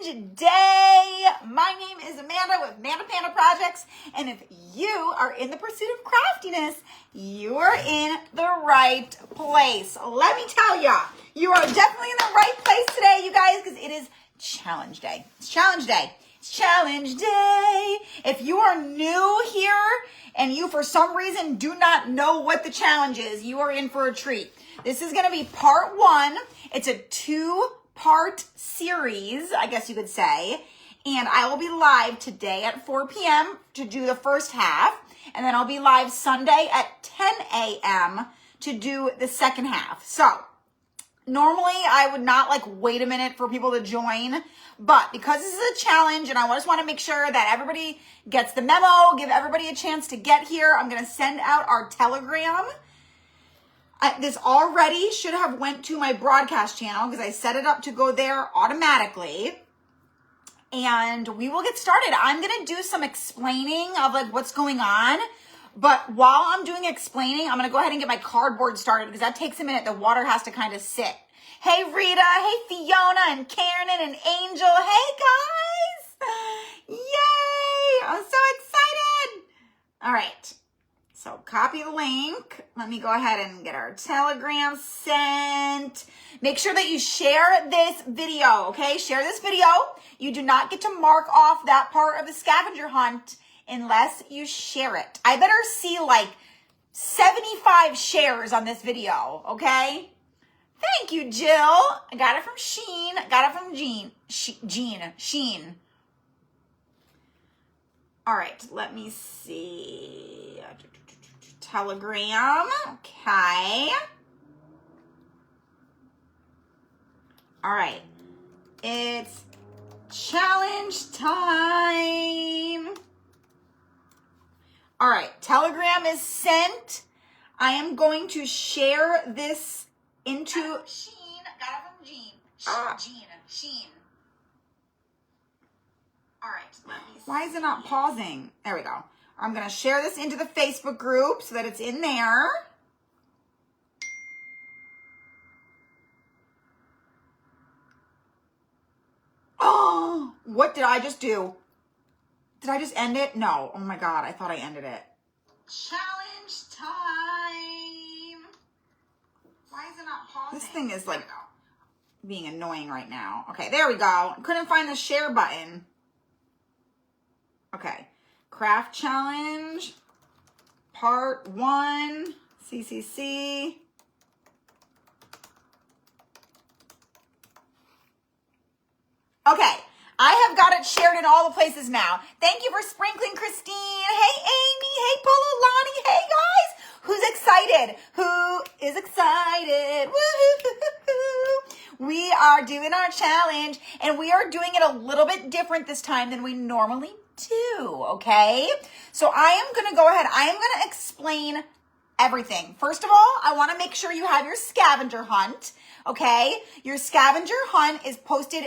challenge day. My name is Amanda with Amanda Panda Projects, and if you are in the pursuit of craftiness, you are in the right place. Let me tell ya, you are definitely in the right place today, you guys, because it is challenge day. It's challenge day. It's challenge day. If you are new here and you, for some reason, do not know what the challenge is, you are in for a treat. This is going to be part one. It's a two-part series, I guess you could say. And I will be live today at 4 p.m. to do the first half. And then I'll be live Sunday at 10 a.m. to do the second half. So normally I would not wait a minute for people to join. But because this is a challenge and I just want to make sure that everybody gets the memo, give everybody a chance to get here, I'm going to send out our Telegram. This already should have went to my broadcast channel because I set it up to go there automatically. And we will get started. I'm going to do some explaining of what's going on. But while I'm doing explaining, I'm going to go ahead and get my cardboard started because that takes a minute. The water has to kind of sit. Hey, Rita. Hey, Fiona and Karen and Angel. Hey, guys. Yay. I'm so excited. All right. So copy the link. Let me go ahead and get our Telegram sent. Make sure that you share this video, okay? Share this video. You do not get to mark off that part of the scavenger hunt unless you share it. I better see 75 shares on this video, okay? Thank you, Jill. I got it from Sheen. I got it from Sheen. All right, let me see. Telegram, okay. All right, it's challenge time. All right, Telegram is sent. I am going to share this into... Sheen, got it from Sheen. All right, let me see. Why is it not pausing? There we go. I'm going to share this into the Facebook group so that it's in there. Oh, what did I just do? Did I just end it? No. Oh my God. I thought I ended it. Challenge time. Why is it not pausing? This thing is being annoying right now. Okay, there we go. Couldn't find the share button. Okay. Craft challenge, part 1, CCC. Okay, I have got it shared in all the places now. Thank you for sprinkling, Christine. Hey, Amy. Hey, Pololani. Hey, guys. Who's excited? Who is excited? Woo-hoo-hoo-hoo-hoo. We are doing our challenge, and we are doing it a little bit different this time than we normally do, okay? So I am going to go ahead. I am going to explain everything. First of all, I want to make sure you have your scavenger hunt, okay? Your scavenger hunt is posted.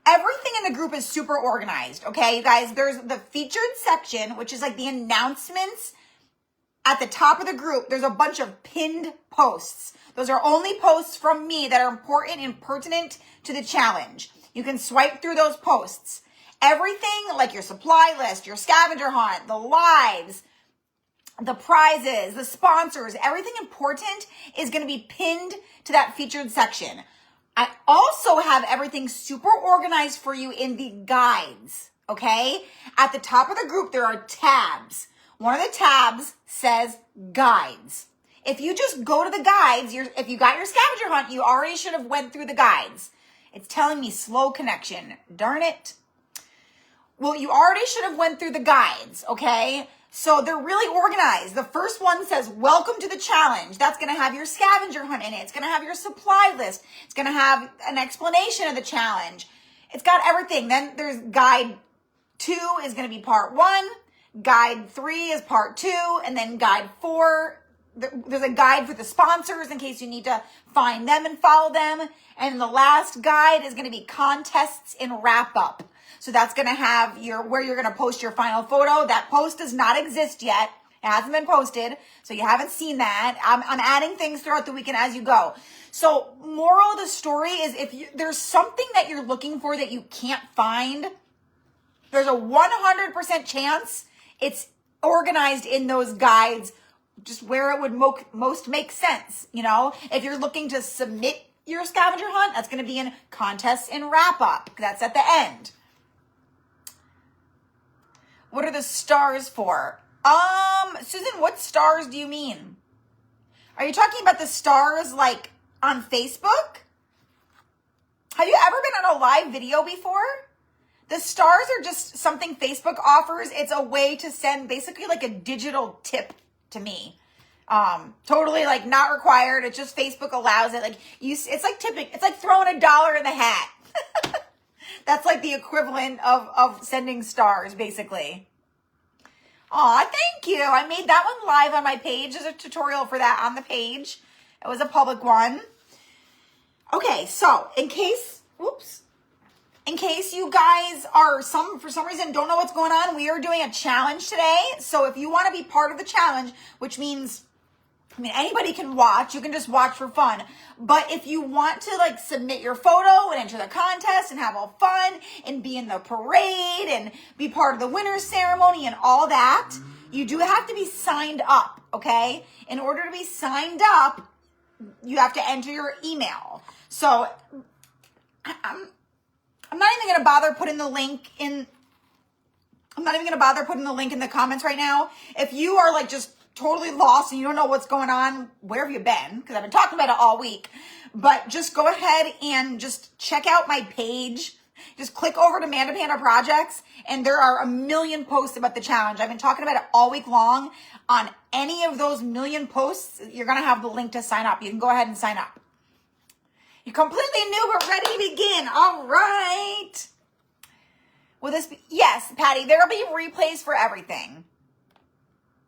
Everything in the group is super organized, okay? You guys, there's the featured section, which is the announcements. At the top of the group, there's a bunch of pinned posts. Those are only posts from me that are important and pertinent to the challenge. You can swipe through those posts. Everything like your supply list, your scavenger hunt, the lives, the prizes, the sponsors, everything important is going to be pinned to that featured section. I also have everything super organized for you in the guides, okay? At the top of the group, there are tabs. One of the tabs says guides. If you just go to the guides, if you got your scavenger hunt, you already should have went through the guides. It's telling me slow connection. Darn it. Well, you already should have went through the guides, okay? So they're really organized. The first one says, welcome to the challenge. That's going to have your scavenger hunt in it. It's going to have your supply list. It's going to have an explanation of the challenge. It's got everything. Then there's guide 2 is going to be part 1. Guide 3 is part 2. And then guide 4, there's a guide for the sponsors in case you need to find them and follow them. And the last guide is going to be contests and wrap up. So that's going to have where you're going to post your final photo. That post does not exist yet. It hasn't been posted, so you haven't seen that. I'm adding things throughout the weekend as you go. So moral of the story is if there's something that you're looking for that you can't find, there's a 100% chance it's organized in those guides, just where it would most make sense. You know, if you're looking to submit your scavenger hunt, that's going to be in contests and wrap up. That's at the end. What are the stars for? Susan, what stars do you mean? Are you talking about the stars like on Facebook? Have you ever been on a live video before? The stars are just something Facebook offers. It's a way to send basically like a digital tip to me. Totally like not required. It's just Facebook allows it. Like it's like tipping. It's like throwing $1 in the hat. That's like the equivalent of sending stars, basically. Aw, thank you. I made that one live on my page. There's a tutorial for that on the page. It was a public one. Okay, so in case you guys are for some reason don't know what's going on, we are doing a challenge today. So if you want to be part of the challenge, which means, anybody can watch. You can just watch for fun. But if you want to like submit your photo and enter the contest and have all fun and be in the parade and be part of the winner's ceremony and all that, you do have to be signed up, okay? In order to be signed up, you have to enter your email. So I'm not even going to bother putting the link in. I'm not even going to bother putting the link in the comments right now. If you are like just totally lost and you don't know what's going on, where have you been? Because I've been talking about it all week. But just go ahead and just check out my page. Just click over to Manda Panda Projects, and there are a million posts about the challenge. I've been talking about it all week long. On any of those million posts, you're going to have the link to sign up. You can go ahead and sign up. You're completely new but ready to begin. All right. Will this be? Yes, Patty, there will be replays for everything.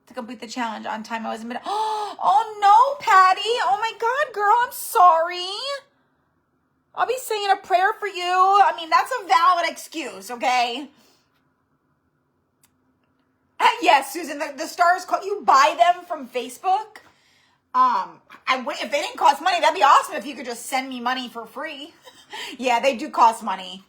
To complete the challenge on time, I was in mid. Oh no, Patty. Oh my God, girl, I'm sorry. I'll be saying a prayer for you. That's a valid excuse, okay? Yes, Susan, the stars, you buy them from Facebook. If they didn't cost money, that'd be awesome if you could just send me money for free. Yeah, they do cost money.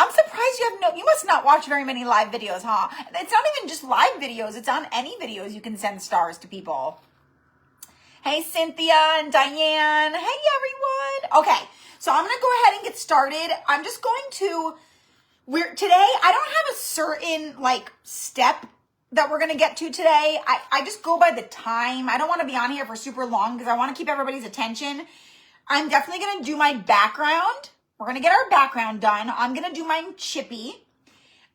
I'm surprised you must not watch very many live videos, huh? It's not even just live videos. It's on any videos you can send stars to people. Hey, Cynthia and Diane. Hey, everyone. Okay, so I'm going to go ahead and get started. I'm just going to, today, I don't have a certain, step that we're going to get to today. I just go by the time. I don't want to be on here for super long because I want to keep everybody's attention. I'm definitely going to do my background. We're going to get our background done. I'm going to do my chippy.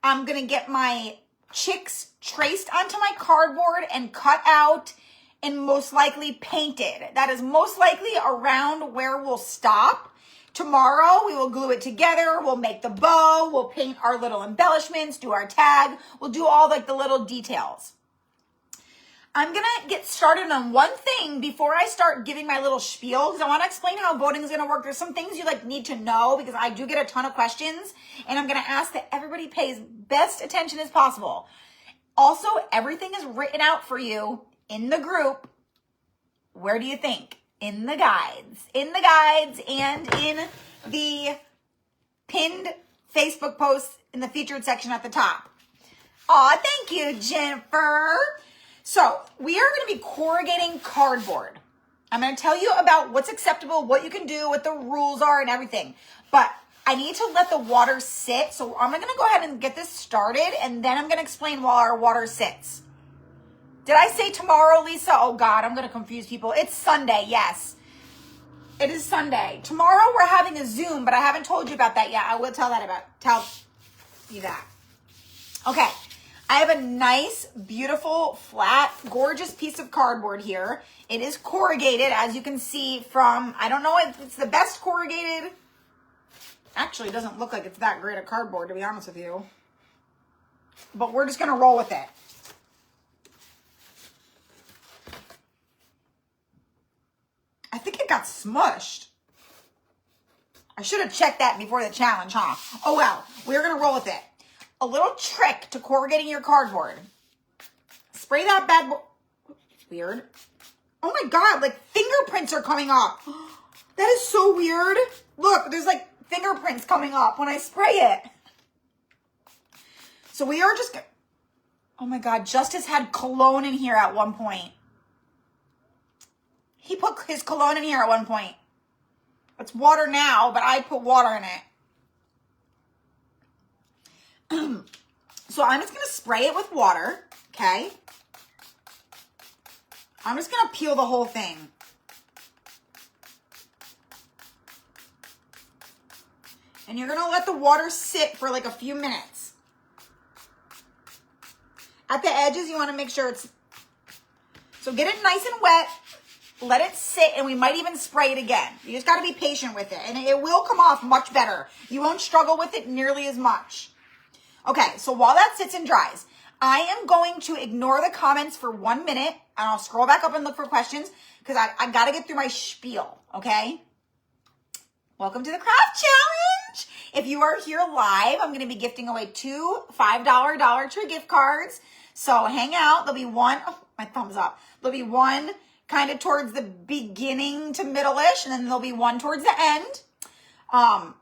I'm going to get my chicks traced onto my cardboard and cut out and most likely painted. That is most likely around where we'll stop. Tomorrow, we will glue it together. We'll make the bow. We'll paint our little embellishments, do our tag. We'll do all the little details. I'm going to get started on one thing before I start giving my little spiel because I want to explain how voting is going to work. There's some things you need to know because I do get a ton of questions, and I'm going to ask that everybody pays best attention as possible. Also, everything is written out for you in the group. Where do you think? In the guides. In the guides and in the pinned Facebook posts in the featured section at the top. Aw, thank you, Jennifer. So we are going to be corrugating cardboard. I'm going to tell you about what's acceptable, what you can do, what the rules are and everything. But I need to let the water sit. So I'm going to go ahead and get this started, and then I'm going to explain while our water sits. Did I say tomorrow, Lisa? Oh God, I'm going to confuse people. It's Sunday. Yes, it is Sunday. Tomorrow we're having a Zoom, but I haven't told you about that yet. I will tell you that. Okay. I have a nice, beautiful, flat, gorgeous piece of cardboard here. It is corrugated, as you can see from, I don't know if it's the best corrugated. Actually, it doesn't look like it's that great a cardboard, to be honest with you. But we're just going to roll with it. I think it got smushed. I should have checked that before the challenge, huh? Oh well, we're going to roll with it. A little trick to corrugating your cardboard. spray that bad boy. Weird. Oh my God, like fingerprints are coming up. That is so weird. Look, there's like fingerprints coming up when I spray it. So we are just, oh my God, Justice had cologne in here at one point. He put his cologne in here at one point. It's water now, but I put water in it. So I'm just going to spray it with water, okay? I'm just going to peel the whole thing. And you're going to let the water sit for like a few minutes. At the edges, you want to make sure it's... So get it nice and wet. Let it sit, and we might even spray it again. You just got to be patient with it, and it will come off much better. You won't struggle with it nearly as much. Okay, so while that sits and dries, I am going to ignore the comments for 1 minute, and I'll scroll back up and look for questions because I got to get through my spiel, okay? Welcome to the Craft Challenge. If you are here live, I'm going to be gifting away 2 $5 Dollar Tree gift cards. So hang out. There'll be one, oh, my thumb's up. There'll be one kind of towards the beginning to middle-ish, and then there'll be one towards the end.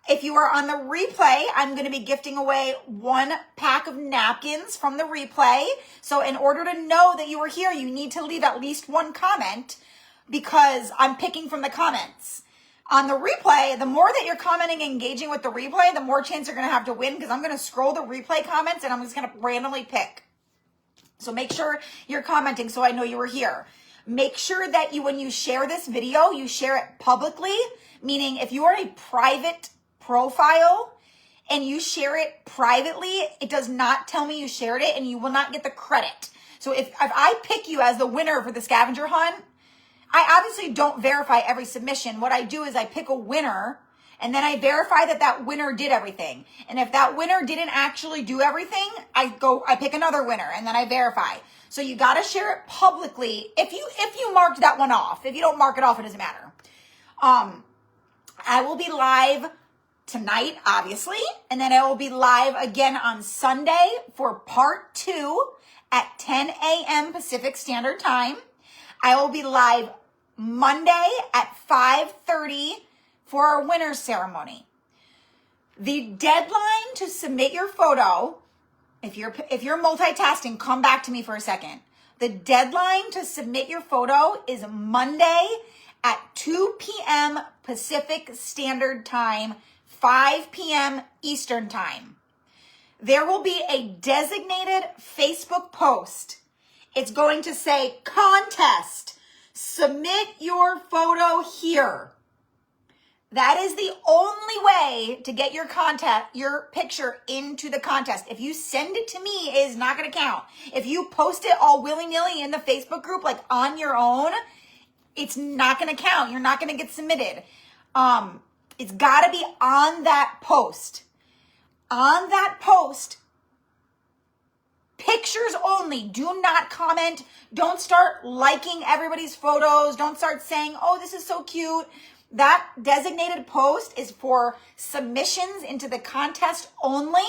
If you are on the replay, I'm going to be gifting away 1 pack of napkins from the replay. So in order to know that you were here, you need to leave at least 1 comment because I'm picking from the comments. On the replay, the more that you're commenting and engaging with the replay, the more chance you're going to have to win because I'm going to scroll the replay comments and I'm just going to randomly pick. So make sure you're commenting so I know you were here. Make sure that when you share this video, you share it publicly, meaning if you are a private profile and you share it privately, it does not tell me you shared it and you will not get the credit. So if I pick you as the winner for the scavenger hunt, I obviously don't verify every submission. What I do is I pick a winner and then I verify that that winner did everything. And if that winner didn't actually do everything, I pick another winner and then I verify. So you got to share it publicly. If you marked that one off, if you don't mark it off, it doesn't matter. I will be live tonight, obviously, and then I will be live again on Sunday for part 2 at 10 a.m. Pacific Standard Time. I will be live Monday at 5:30 for our winner's ceremony. The deadline to submit your photo, if you're multitasking, come back to me for a second. The deadline to submit your photo is Monday at 2 p.m. Pacific Standard Time, 5 p.m. Eastern Time. There will be a designated Facebook post. It's going to say contest. Submit your photo here. That is the only way to get your picture into the contest. If you send it to me, it is not going to count. If you post it all willy-nilly in the Facebook group, like on your own, it's not going to count. You're not going to get submitted. It's got to be on that post. On that post, pictures only. Do not comment. Don't start liking everybody's photos. Don't start saying, oh, this is so cute. That designated post is for submissions into the contest only.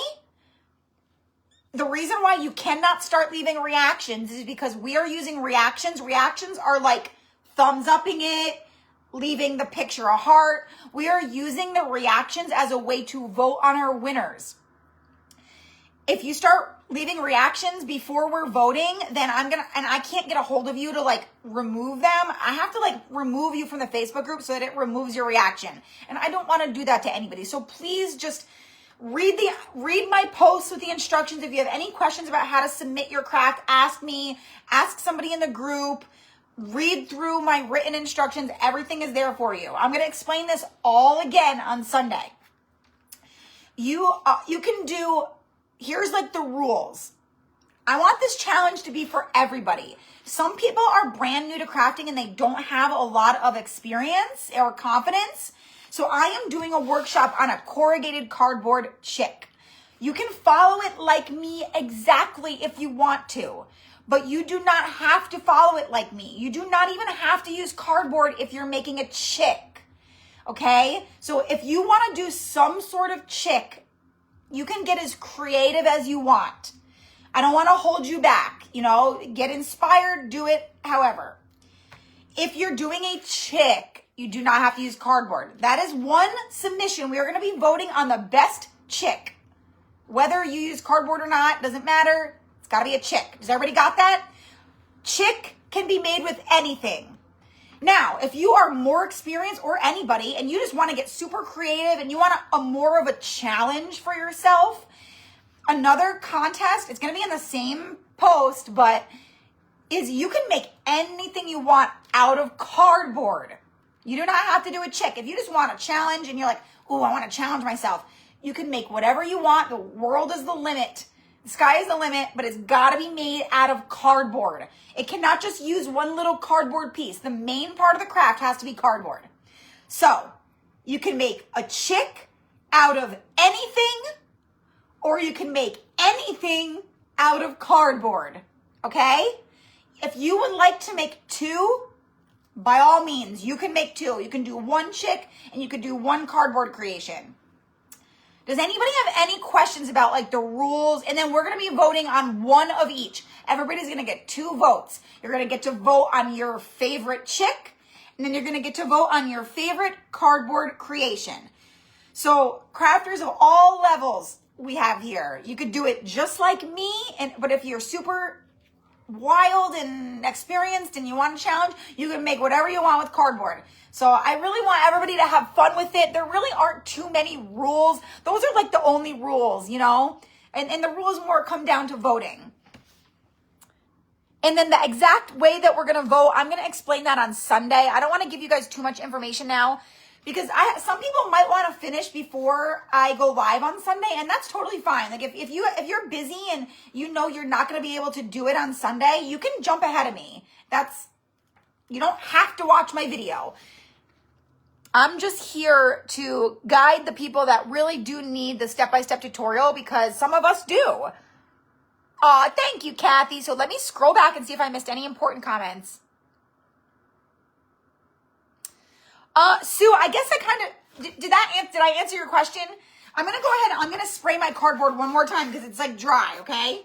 The reason why you cannot start leaving reactions is because we are using reactions. Reactions are like thumbs upping it, leaving the picture a heart. We are using the reactions as a way to vote on our winners. If you start leaving reactions before we're voting, then I can't get a hold of you to like remove them. I have to like remove you from the Facebook group so that it removes your reaction. And I don't want to do that to anybody. So please just read my posts with the instructions. If you have any questions about how to submit your craft, ask me, ask somebody in the group, read through my written instructions. Everything is there for you. I'm going to explain this all again on Sunday. You can do, here's like the rules. I want this challenge to be for everybody. Some people are brand new to crafting and they don't have a lot of experience or confidence. So I am doing a workshop on a corrugated cardboard chick. You can follow it like me exactly if you want to, but you do not have to follow it like me. You do not even have to use cardboard if you're making a chick. Okay? So if you want to do some sort of chick, you can get as creative as you want. I don't want to hold you back. You know, get inspired, do it however. If you're doing a chick, you do not have to use cardboard. That is one submission. We are going to be voting on the best chick. Whether you use cardboard or not, doesn't matter. It's got to be a chick. Does everybody got that? Chick can be made with anything. Now, if you are more experienced or anybody and you just want to get super creative and you want a more of a challenge for yourself, another contest, it's going to be in the same post, but is you can make anything you want out of cardboard. You do not have to do a chick. If you just want a challenge and you're like, ooh, I want to challenge myself, you can make whatever you want. The world is the limit. The sky is the limit, but it's got to be made out of cardboard. It cannot just use one little cardboard piece. The main part of the craft has to be cardboard. So you can make a chick out of anything, or you can make anything out of cardboard, okay? If you would like to make two, by all means, you can make two. You can do one chick and you can do one cardboard creation. Does anybody have any questions about like the rules? And then we're going to be voting on one of each. Everybody's going to get 2 votes. You're going to get to vote on your favorite chick, and then you're going to get to vote on your favorite cardboard creation. So crafters of all levels we have here. You could do it just like me, but if you're super wild and experienced and you want a challenge, you can make whatever you want with cardboard. So I really want everybody to have fun with it. There really aren't too many rules. Those are like the only rules, you know? And the rules more come down to voting. And then the exact way that we're going to vote, I'm going to explain that on Sunday. I don't want to give you guys too much information now because some people might want to finish before I go live on Sunday, and that's totally fine. Like if you're busy and you know you're not going to be able to do it on Sunday, you can jump ahead of me. You don't have to watch my video. I'm just here to guide the people that really do need the step-by-step tutorial because some of us do. Aw, thank you, Kathy. So let me scroll back and see if I missed any important comments. Sue, I guess I kind of, did I answer your question? I'm going to go ahead, I'm going to spray my cardboard one more time because it's like dry, okay?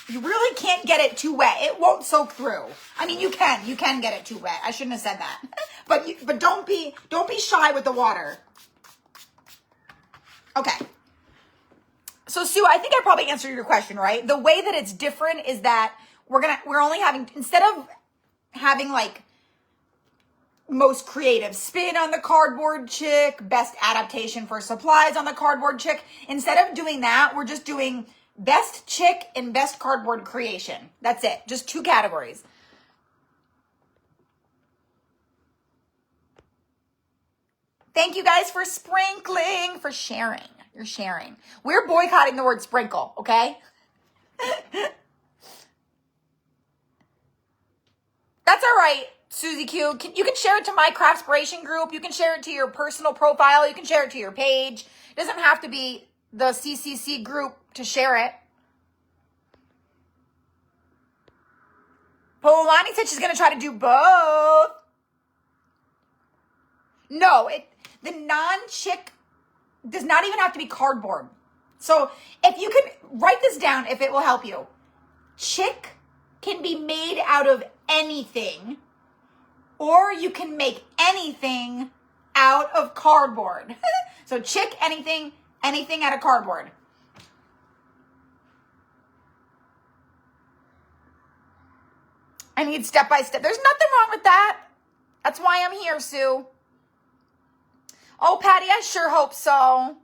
You really can't get it too wet. It won't soak through. I mean, you can get it too wet. I shouldn't have said that. But don't be shy with the water. Okay. So Sue, I think I probably answered your question, right? The way that it's different is that we're only having, instead of having like most creative spin on the cardboard chick, best adaptation for supplies on the cardboard chick, instead of doing that, we're just doing best chick and best cardboard creation. That's it. Just 2 categories. Thank you guys for sprinkling, for sharing. You're sharing. We're boycotting the word sprinkle, okay? That's all right, Susie Q. You can share it to my Craftspiration group. You can share it to your personal profile. You can share it to your page. It doesn't have to be the CCC group to share it. Polani said she's going to try to do both. No, the non-chick does not even have to be cardboard. So if you could write this down, if it will help you. Chick can be made out of anything, or you can make anything out of cardboard. So chick, anything out of cardboard. I need step by step. There's nothing wrong with that. That's why I'm here, Sue. Oh, Patty, I sure hope so.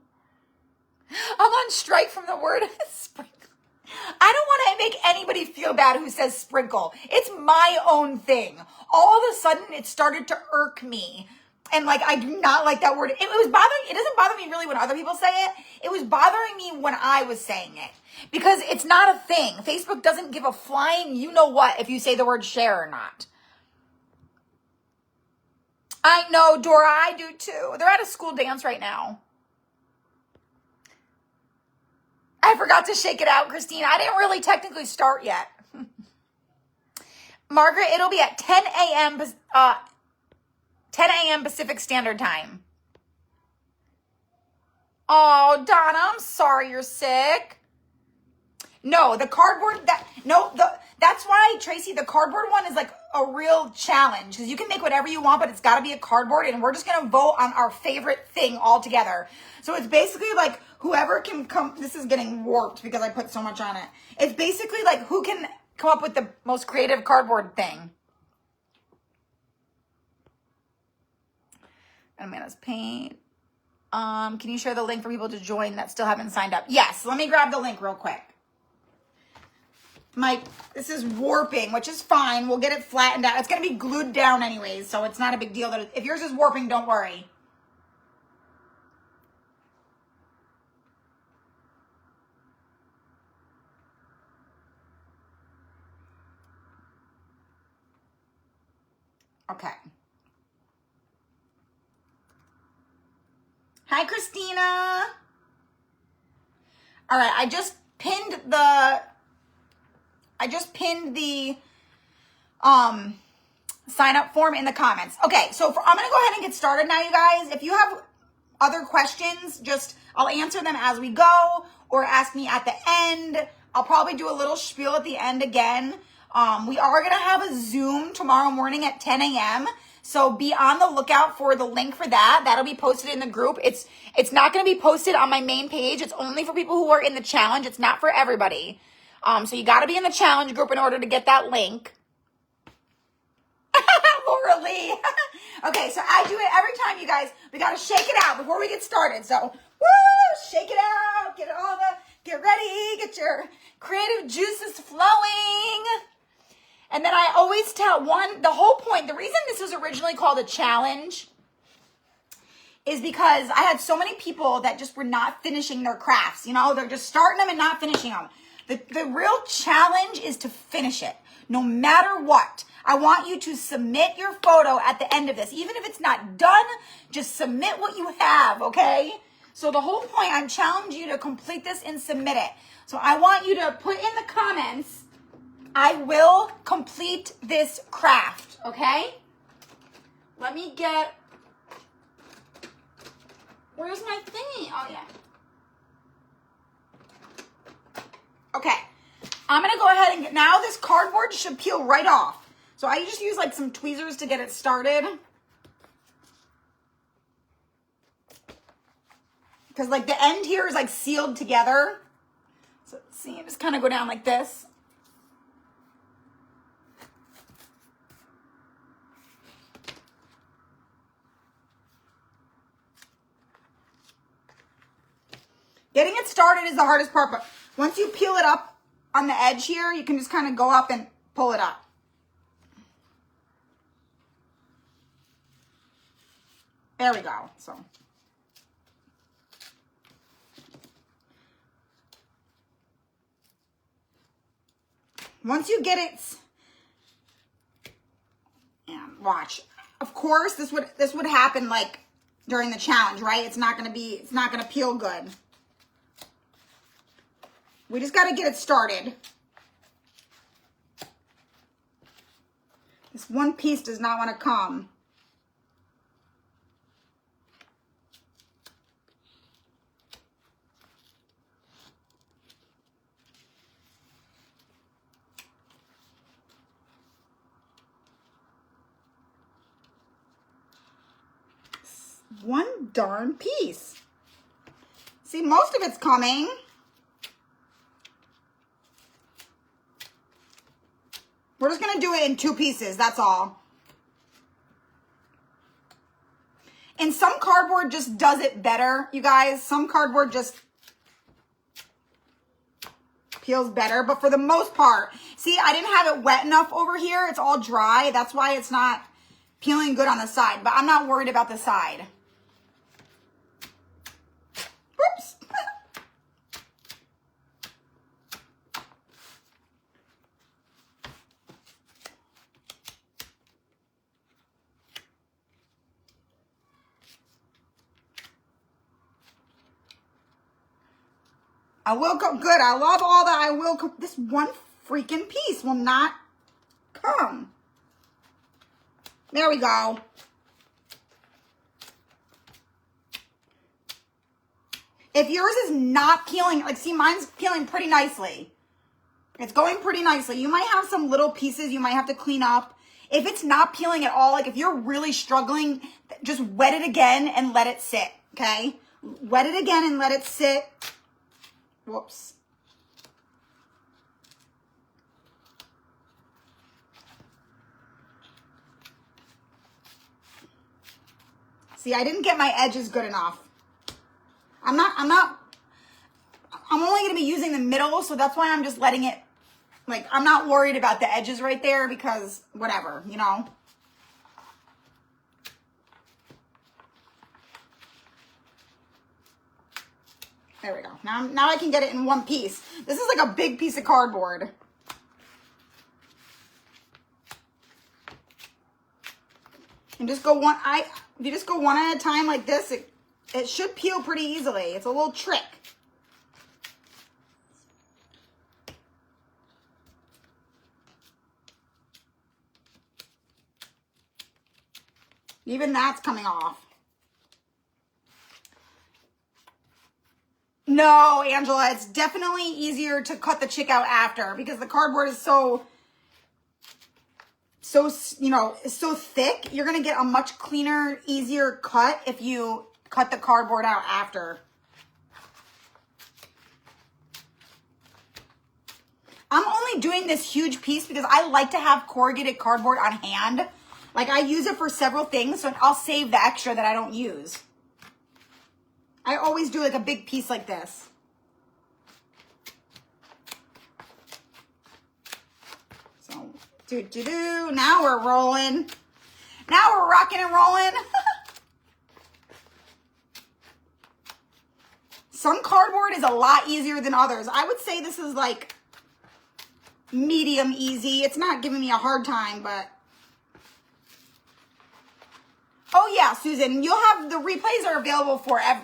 I'm on strike from the word sprinkle. I don't want to make anybody feel bad who says sprinkle. It's my own thing. All of a sudden, it started to irk me. And like, I do not like that word. It doesn't bother me really when other people say it. It was bothering me when I was saying it. Because it's not a thing. Facebook doesn't give a flying you know what if you say the word share or not. I know, Dora, I do too. They're at a school dance right now. I forgot to shake it out, Christine. I didn't really technically start yet. Margaret, it'll be at 10 a.m. 10 a.m. Pacific Standard Time. Oh, Donna, I'm sorry you're sick. No, the cardboard, that's why, Tracy, the cardboard one is like a real challenge because you can make whatever you want, but it's got to be a cardboard, and we're just going to vote on our favorite thing all together. So it's basically like whoever can come, this is getting warped because I put so much on it. It's basically like who can come up with the most creative cardboard thing. Amanda's paint. Can you share the link for people to join that still haven't signed up? Yes, let me grab the link real quick. This is warping, which is fine. We'll get it flattened out. It's going to be glued down anyways, so it's not a big deal. If yours is warping, don't worry. Okay. Hi, Christina. All right, I just pinned the sign up form in the comments. Okay, so I'm gonna go ahead and get started now, you guys. If you have other questions, I'll answer them as we go or ask me at the end. I'll probably do a little spiel at the end again. We are gonna have a Zoom tomorrow morning at 10 a.m. So be on the lookout for the link for that. That'll be posted in the group. It's not gonna be posted on my main page. It's only for people who are in the challenge. It's not for everybody. So you got to be in the challenge group in order to get that link. Laura Lee. Okay, so I do it every time, you guys. We got to shake it out before we get started. So, woo, shake it out. Get ready. Get your creative juices flowing. And then I always tell the whole point, the reason this was originally called a challenge is because I had so many people that just were not finishing their crafts. You know, they're just starting them and not finishing them. The real challenge is to finish it, no matter what. I want you to submit your photo at the end of this. Even if it's not done, just submit what you have, okay? So the whole point, I'm challenging you to complete this and submit it. So I want you to put in the comments, I will complete this craft, okay? Let me get, where's my thingy? Oh, yeah. Okay, I'm gonna go ahead and now this cardboard should peel right off. So I just use like some tweezers to get it started. Because like the end here is like sealed together. So let's see, just kind of go down like this. Getting it started is the hardest part, but once you peel it up on the edge here, you can just kind of go up and pull it up. There we go. So once you get it, and watch. Of course, this would happen like during the challenge, right? It's not gonna peel good. We just got to get it started. This one piece does not want to come. One darn piece. See, most of it's coming. We're just going to do it in 2 pieces. That's all. And some cardboard just does it better, you guys. Some cardboard just peels better. But for the most part, see, I didn't have it wet enough over here. It's all dry. That's why it's not peeling good on the side. But I'm not worried about the side. Whoops. I will come. Good. I love all that. I will come. This one freaking piece will not come. There we go. If yours is not peeling, like see, mine's peeling pretty nicely. It's going pretty nicely. You might have some little pieces you might have to clean up. If it's not peeling at all, like if you're really struggling, just wet it again and let it sit, okay? Wet it again and let it sit. Whoops. See, I didn't get my edges good enough. I'm only going to be using the middle, so that's why I'm just letting it, like, I'm not worried about the edges right there because whatever, you know. There we go. Now I can get it in one piece. This is like a big piece of cardboard. And just go one, if you just go one at a time like this, it should peel pretty easily. It's a little trick. Even that's coming off. No, Angela, it's definitely easier to cut the chick out after because the cardboard is so, you know, it's so thick. You're going to get a much cleaner, easier cut if you cut the cardboard out after. I'm only doing this huge piece because I like to have corrugated cardboard on hand. Like I use it for several things, so I'll save the extra that I don't use. I always do like a big piece like this. So, now we're rolling. Now we're rocking and rolling. Some cardboard is a lot easier than others. I would say this is like medium easy. It's not giving me a hard time, but. Oh yeah, Susan, you'll have the replays are available forever.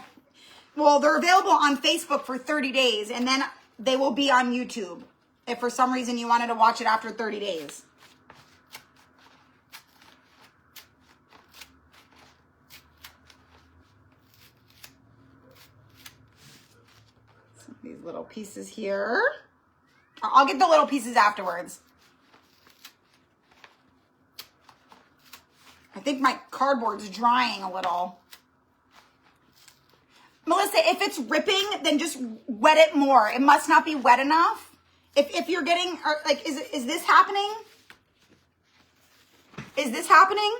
Well, they're available on Facebook for 30 days, and then they will be on YouTube if for some reason you wanted to watch it after 30 days. Some of these little pieces here. I'll get the little pieces afterwards. I think my cardboard's drying a little. Melissa, if it's ripping, then just wet it more. It must not be wet enough. If you're getting, like, is this happening? Is this happening?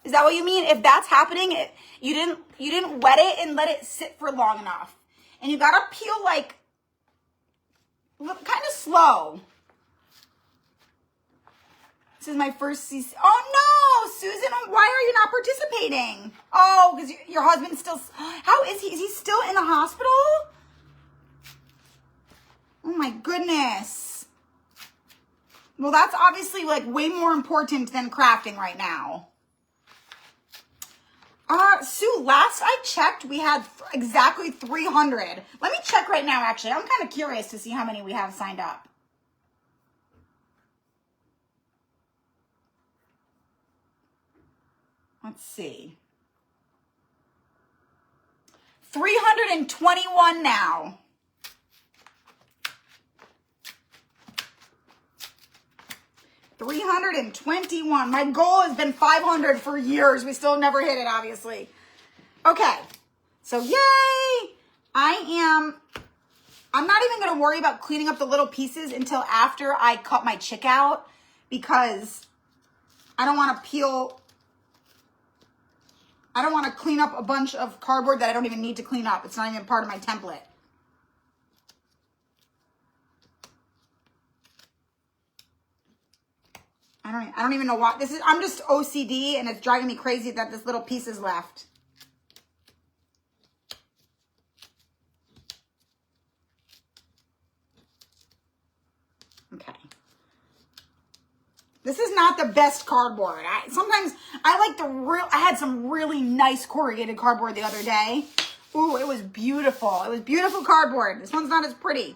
Is that what you mean? If that's happening, you didn't wet it and let it sit for long enough. And you gotta peel like, kind of slow. This is my first CCC. Oh no, Susan, why are you not participating? Oh, because your husband's still, how is he? Is he still in the hospital? Oh my goodness. Well, that's obviously like way more important than crafting right now. Sue, last I checked, we had exactly 300. Let me check right now, actually. I'm kind of curious to see how many we have signed up. Let's see. 321 now. $321. My goal has been 500 for years. We still never hit it, obviously. Okay. So, yay! I'm not even going to worry about cleaning up the little pieces until after I cut my chick out because I don't want to peel... I don't want to clean up a bunch of cardboard that I don't even need to clean up. It's not even part of my template. I don't even know why. I'm just OCD and it's driving me crazy that this little piece is left. Okay. This is not the best cardboard. I had some really nice corrugated cardboard the other day. Ooh, it was beautiful. It was beautiful cardboard. This one's not as pretty.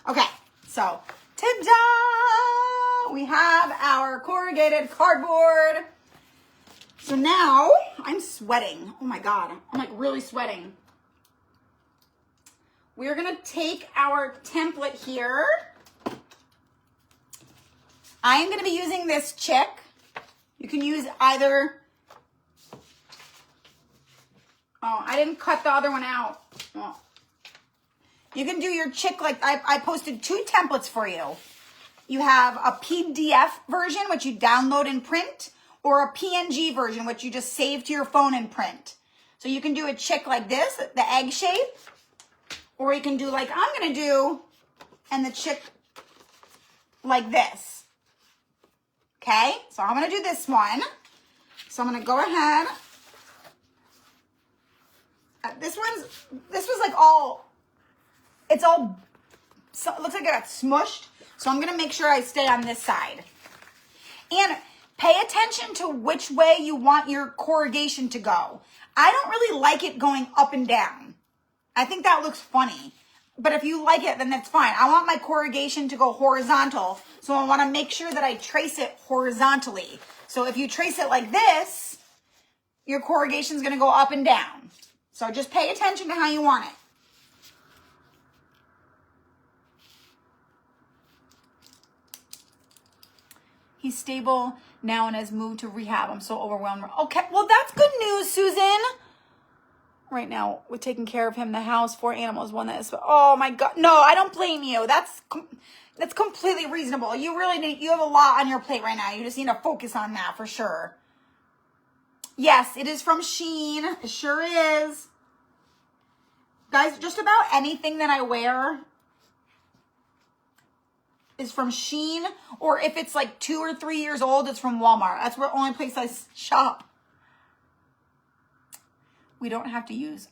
Okay, so ta-da! We have our corrugated cardboard. So now I'm sweating. Oh my God, I'm like really sweating. We're gonna take our template here. I am gonna be using this chick. You can use either, oh, I didn't cut the other one out. Oh. You can do your chick like, I posted 2 templates for you. You have a PDF version, which you download and print, or a PNG version, which you just save to your phone and print. So you can do a chick like this, the egg shape, or you can do like I'm gonna do, and the chick like this. Okay, so I'm gonna do this one. So I'm gonna go ahead. This was like all, it's all, so it looks like it got smushed. So I'm gonna make sure I stay on this side. And pay attention to which way you want your corrugation to go. I don't really like it going up and down. I think that looks funny. But if you like it, then that's fine. I want my corrugation to go horizontal. So I want to make sure that I trace it horizontally. So if you trace it like this, your corrugation is going to go up and down. So just pay attention to how you want it. He's stable now and has moved to rehab. I'm so overwhelmed. Okay, well, that's good news, Susan. Right now, we're taking care of him. The house, 4 animals, one that is, oh my God. No, I don't blame you. That's completely reasonable. You really need, you have a lot on your plate right now. You just need to focus on that for sure. Yes, it is from Shein. It sure is. Guys, just about anything that I wear is from Shein, or if it's like 2 or 3 years old, it's from Walmart. That's the only place I shop. We don't have to use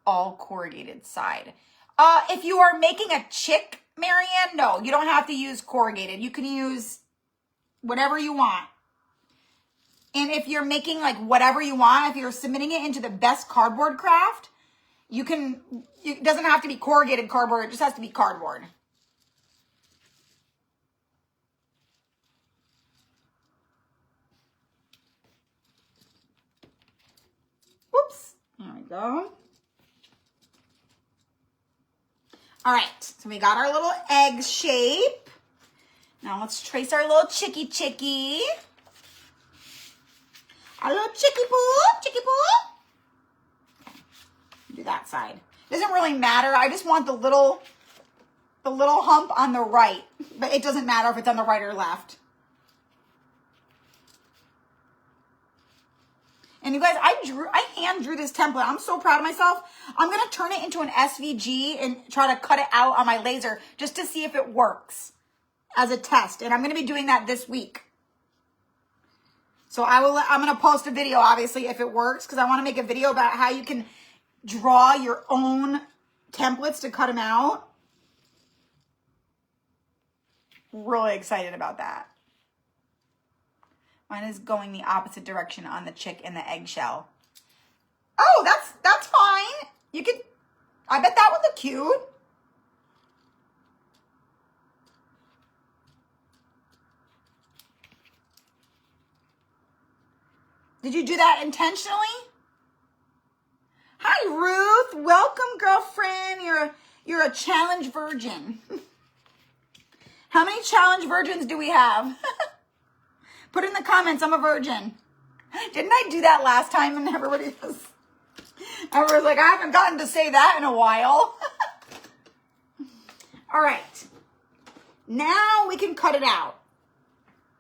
all corrugated side. If you are making a chick, Marianne, no, you don't have to use corrugated. You can use whatever you want. And if you're making like whatever you want, if you're submitting it into the best cardboard craft, you can, it doesn't have to be corrugated cardboard. It just has to be cardboard. Whoops. There we go. All right. So we got our little egg shape. Now let's trace our little chicky. Our little chicky poo. Okay. Do that side. Doesn't really matter. I just want the little hump on the right, but it doesn't matter if it's on the right or left. And you guys, I hand drew this template. I'm so proud of myself. I'm going to turn it into an SVG and try to cut it out on my laser just to see if it works as a test. And I'm going to be doing that this week. So I'm going to post a video, obviously, if it works, because I want to make a video about how you can draw your own templates to cut them out. Really excited about that. Mine is going the opposite direction on the chick and the eggshell. Oh, that's fine. You could, I bet that would look cute. Did you do that intentionally? Hi, Ruth. Welcome, girlfriend. You're a challenge virgin. How many challenge virgins do we have? Put in the comments, I'm a virgin. Didn't I do that last time? And everybody was like, I haven't gotten to say that in a while. All right. Now we can cut it out.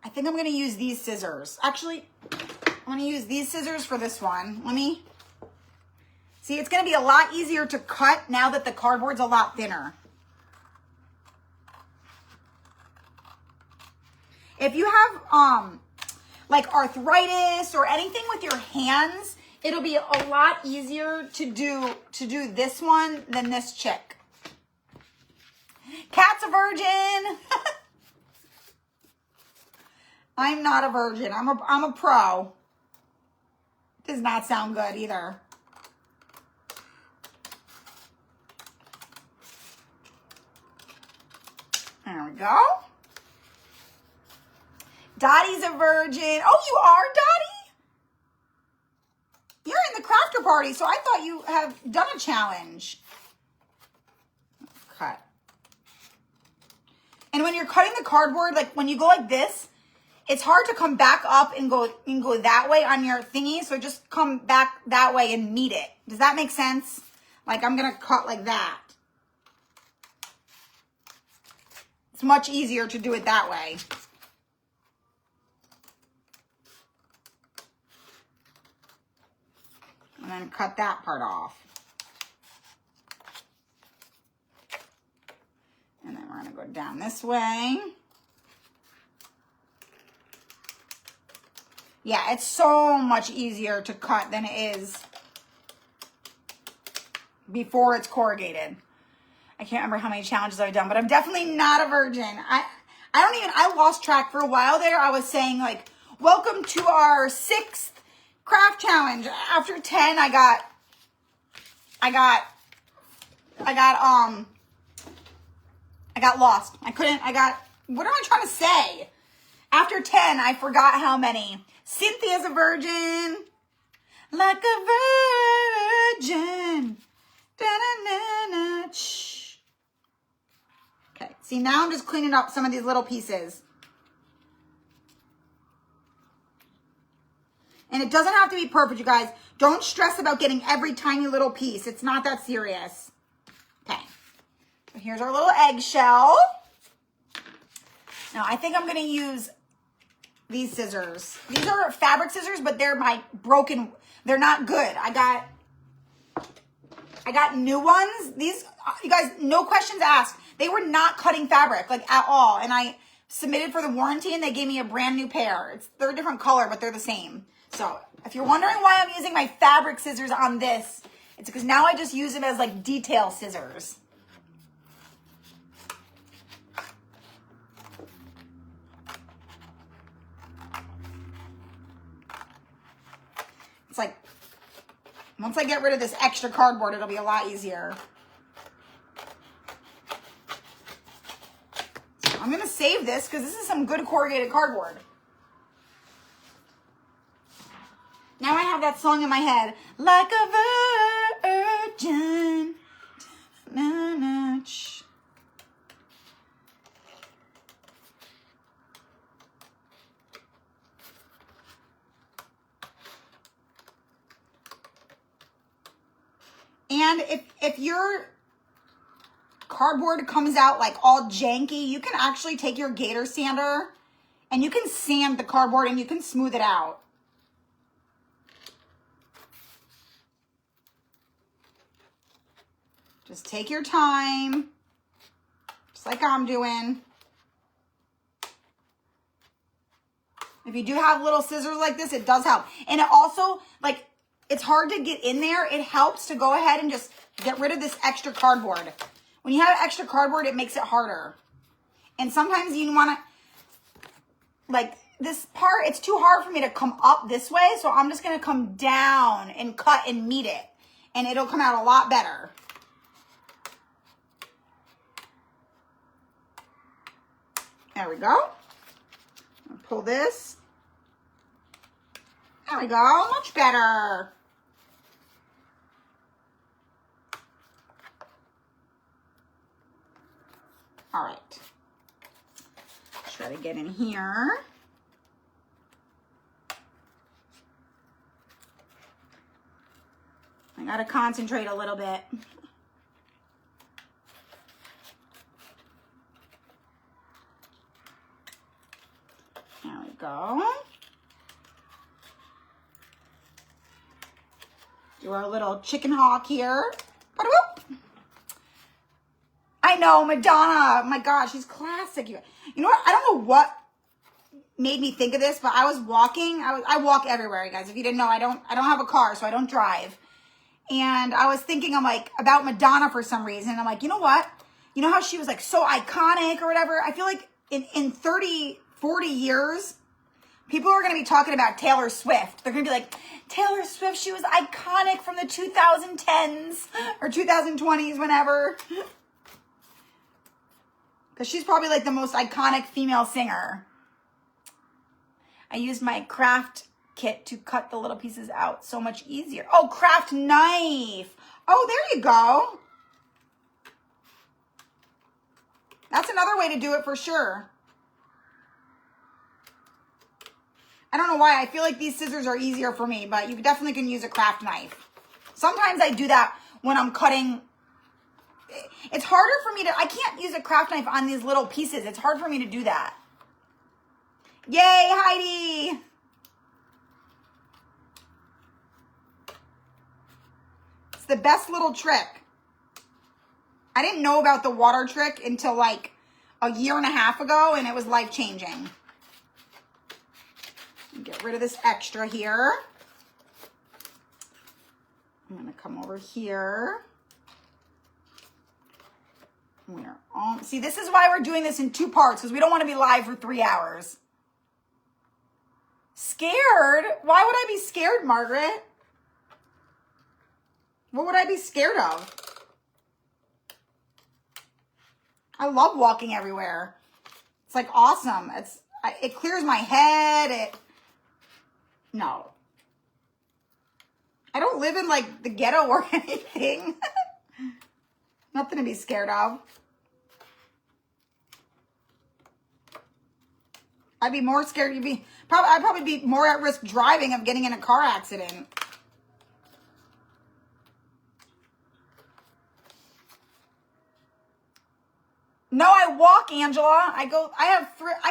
I think I'm going to use these scissors. Actually, I'm going to use these scissors for this one. Let me see. It's going to be a lot easier to cut now that the cardboard's a lot thinner. If you have like arthritis or anything with your hands, it'll be a lot easier to do this one than this chick. Cat's a virgin. I'm not a virgin. I'm a pro. Does not sound good either. There we go. Dottie's a virgin. Oh, you are, Dottie? You're in the crafter party, so I thought you have done a challenge. Cut. And when you're cutting the cardboard, like when you go like this, it's hard to come back up and go that way on your thingy. So just come back that way and meet it. Does that make sense? Like I'm going to cut like that. It's much easier to do it that way. And then cut that part off. And then we're going to go down this way. Yeah, it's so much easier to cut than it is before it's corrugated. I can't remember how many challenges I've done, but I'm definitely not a virgin. I lost track for a while there. I was saying like, welcome to our 6th craft challenge. After 10, I got lost. What am I trying to say? After 10, I forgot how many. Cynthia's a virgin. Like a virgin. Da-na-na-na. Okay, see now I'm just cleaning up some of these little pieces. And it doesn't have to be perfect, you guys. Don't stress about getting every tiny little piece. It's not that serious. Okay, so here's our little eggshell. Now I think I'm gonna use these scissors. These are fabric scissors, but they're they're not good. I got new ones. These, you guys, no questions asked. They were not cutting fabric, like at all. And I submitted for the warranty and they gave me a brand new pair. They're a different color, but they're the same. So if you're wondering why I'm using my fabric scissors on this, it's because now I just use them as like detail scissors. It's like, once I get rid of this extra cardboard, it'll be a lot easier. So I'm going to save this because this is some good corrugated cardboard. Now I have that song in my head. Like a virgin. And if your cardboard comes out like all janky, you can actually take your gator sander and you can sand the cardboard and you can smooth it out. Just take your time, just like I'm doing. If you do have little scissors like this, it does help. And it also, like, it's hard to get in there. It helps to go ahead and just get rid of this extra cardboard. When you have extra cardboard, it makes it harder. And sometimes you want to, like this part, it's too hard for me to come up this way. So I'm just going to come down and cut and meet it. And it'll come out a lot better. There we go. I'll pull this. There we go. Much better. All right. Try to get in here. I got to concentrate a little bit. There we go. Do our little chicken hawk here. I know, Madonna. My gosh, she's classic. You know what? I don't know what made me think of this, but I was walking. I walk everywhere, you guys. If you didn't know, I don't have a car, so I don't drive. And I was thinking, I'm like, about Madonna for some reason. I'm like, you know what? You know how she was like so iconic or whatever? I feel like in 30, 40 years, People are going to be talking about Taylor Swift. They're going to be like, Taylor Swift, she was iconic from the 2010s or 2020s, whenever. Because she's probably like the most iconic female singer. I used my craft kit to cut the little pieces out. So much easier. Oh, craft knife. Oh, there you go. That's another way to do it for sure. I don't know why. I feel like these scissors are easier for me, but you definitely can use a craft knife. Sometimes I do that when I'm cutting. It's harder for me to, I can't use a craft knife on these little pieces. It's hard for me to do that. Yay, Heidi. It's the best little trick. I didn't know about the water trick until like a year and a half ago, and it was life-changing. Get rid of this extra here. I'm going to come over here. We're all, see, this is why we're doing this in 2 parts, because we don't want to be live for 3 hours. Scared? Why would I be scared, Margaret? What would I be scared of? I love walking everywhere. It's like awesome. It clears my head. No. I don't live in like the ghetto or anything. Nothing to be scared of. I'd be more scared. I'd probably be more at risk driving of getting in a car accident. No, I walk, Angela. I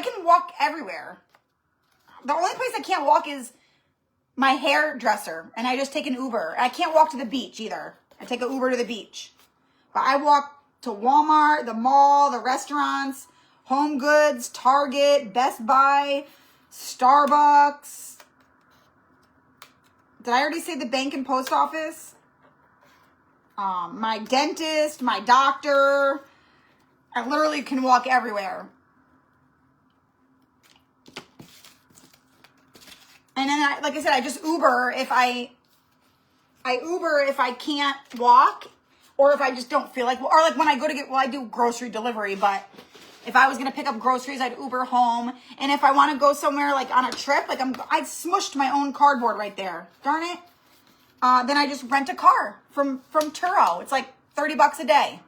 can walk everywhere. The only place I can't walk is my hairdresser, and I just take an Uber. I can't walk to the beach either. I take an Uber to the beach. But I walk to Walmart, the mall, the restaurants, Home Goods, Target, Best Buy, Starbucks. Did I already say the bank and post office? My dentist, my doctor. I literally can walk everywhere. And then, like I said, I just Uber if I Uber if I can't walk, or if I just don't feel like, or like when I go to I do grocery delivery, but if I was going to pick up groceries, I'd Uber home. And if I want to go somewhere like on a trip, like I smushed my own cardboard right there. Darn it. Then I just rent a car from Turo. It's like $30 a day.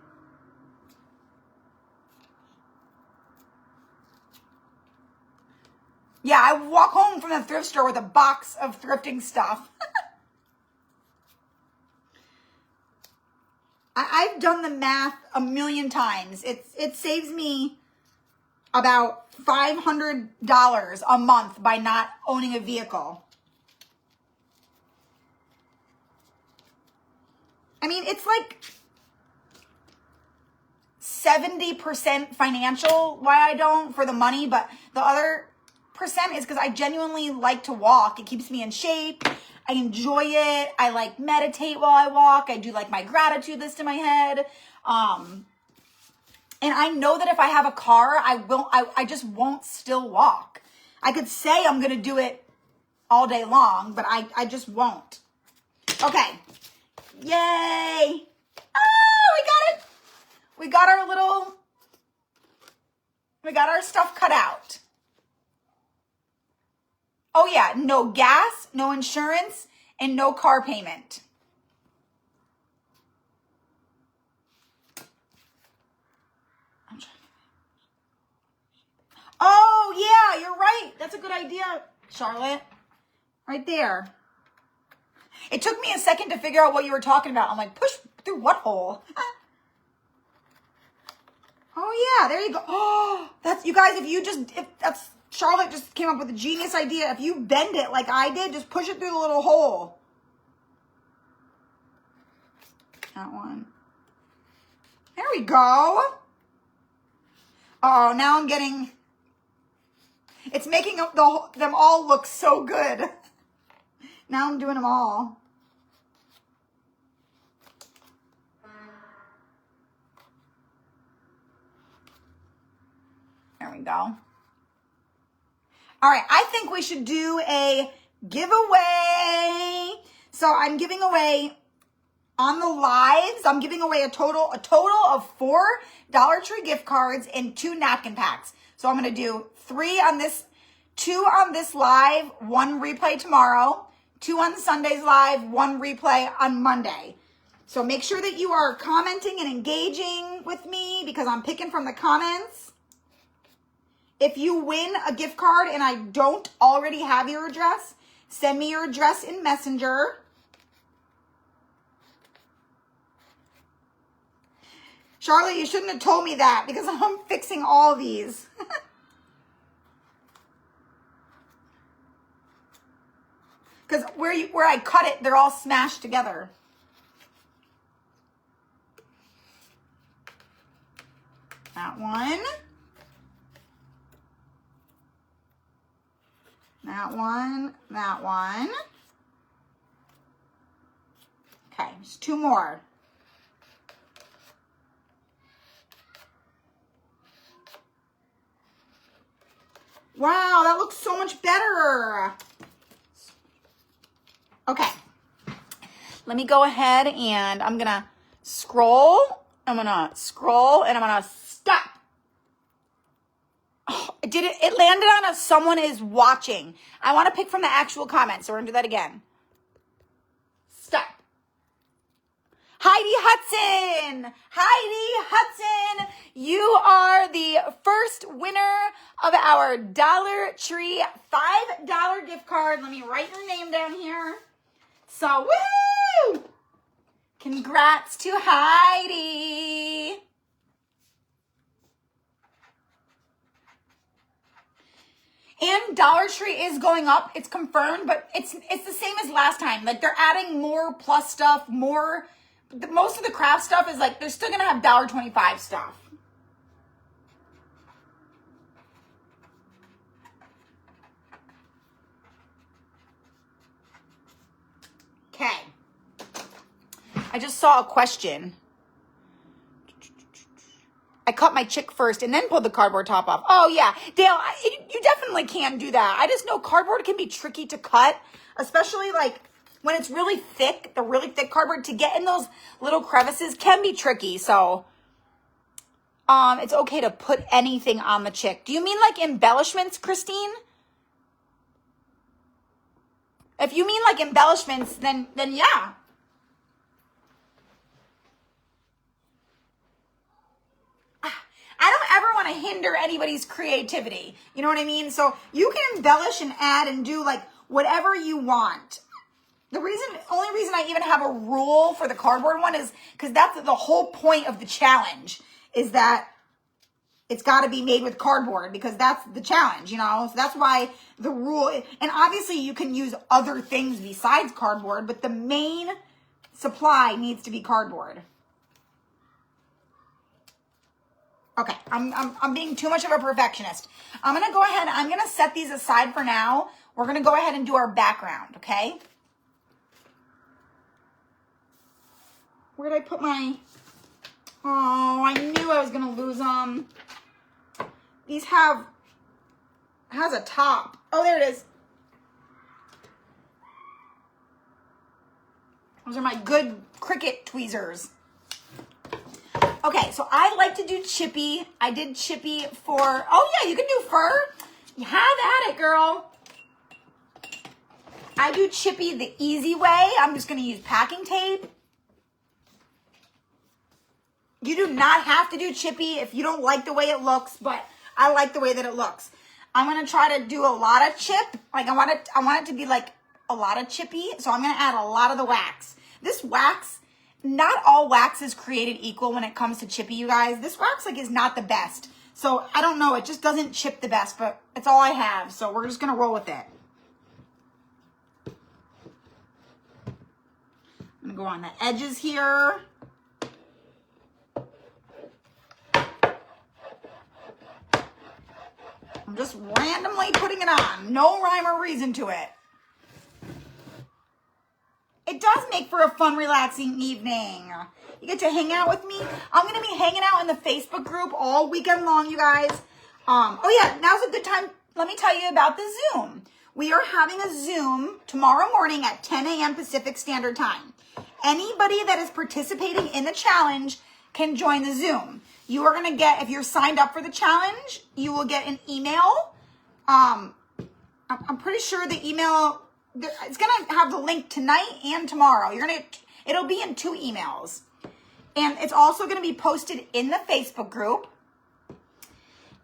Yeah, I walk home from the thrift store with a box of thrifting stuff. I've done the math a million times. It saves me about $500 a month by not owning a vehicle. I mean, it's like 70% financial why I don't for the money, but the other percent is because I genuinely like to walk. It keeps me in shape. I enjoy it. I like meditate while I walk. I do like my gratitude list in my head. And I know that if I have a car, I just won't still walk. I could say I'm going to do it all day long, but I just won't. Okay. Yay. Oh, we got it. We got our stuff cut out. Oh yeah, no gas, no insurance, and no car payment. Oh yeah, you're right. That's a good idea, Charlotte. Right there. It took me a second to figure out what you were talking about. I'm like, push through what hole? Oh yeah, there you go. Oh, that's, you guys, Charlotte just came up with a genius idea. If you bend it like I did, just push it through the little hole. That one. There we go. Oh, now I'm getting, it's making them all look so good. Now I'm doing them all. There we go. All right, I think we should do a giveaway. So I'm giving away on the lives, I'm giving away a total of 4 Dollar Tree gift cards and 2 napkin packs. So I'm going to do 3 on this, 2 on this live, 1 replay tomorrow, 2 on Sunday's live, 1 replay on Monday. So make sure that you are commenting and engaging with me because I'm picking from the comments. If you win a gift card and I don't already have your address, send me your address in Messenger. Charlotte, you shouldn't have told me that because I'm fixing all these. Because where I cut it, they're all smashed together. That one. That one. That one. Okay, just 2 more. Wow, that looks so much better. Okay, let me go ahead and I'm gonna scroll. I'm gonna scroll and I'm gonna stop. Oh, it landed on a someone is watching. I want to pick from the actual comments, so we're gonna do that again. Stop. Heidi Hudson. Heidi Hudson, you are the first winner of our Dollar Tree $5 gift card. Let me write your name down here. So, woo! Congrats to Heidi. And Dollar Tree is going up. It's confirmed, but it's the same as last time. Like, they're adding more plus stuff, more. Most of the craft stuff is like, they're still going to have $1.25 stuff. Okay. I just saw a question. I cut my chick first and then pulled the cardboard top off. Oh, yeah. Dale, you definitely can do that. I just know cardboard can be tricky to cut, especially like when it's really thick. The really thick cardboard, to get in those little crevices can be tricky. So it's okay to put anything on the chick. Do you mean like embellishments, Christine? If you mean like embellishments, then yeah. I don't ever want to hinder anybody's creativity. You know what I mean? So you can embellish and add and do like whatever you want. The only reason I even have a rule for the cardboard one is because that's the whole point of the challenge, is that it's got to be made with cardboard, because that's the challenge, you know? So that's why the rule, and obviously you can use other things besides cardboard, but the main supply needs to be cardboard. Okay, I'm being too much of a perfectionist. I'm going to go ahead, I'm going to set these aside for now. We're going to go ahead and do our background, okay? Where did I put my, oh, I knew I was going to lose them. These has a top. Oh, there it is. Those are my good Cricut tweezers. Okay, so I like to do chippy. I did chippy for, oh yeah, you can do fur. You have at it, girl. I do chippy the easy way. I'm just going to use packing tape. You do not have to do chippy if you don't like the way it looks, but I like the way that it looks. I'm going to try to do a lot of chip. Like I want it to be like a lot of chippy, so I'm going to add a lot of the wax. This wax, not all wax is created equal when it comes to chippy, you guys. This wax like is not the best. So I don't know, it just doesn't chip the best, but it's all I have. So we're just going to roll with it. I'm going to go on the edges here. I'm just randomly putting it on. No rhyme or reason to it. It does make for a fun, relaxing evening. You get to hang out with me. I'm going to be hanging out in the Facebook group all weekend long, you guys. Oh, yeah, now's a good time. let me tell you about the Zoom. We are having a Zoom tomorrow morning at 10 a.m. Pacific Standard Time. Anybody that is participating in the challenge can join the Zoom. You are going to get, if you're signed up for the challenge, you will get an email. I'm pretty sure the email, it's going to have the link tonight and tomorrow. It'll be in 2 emails. And it's also going to be posted in the Facebook group.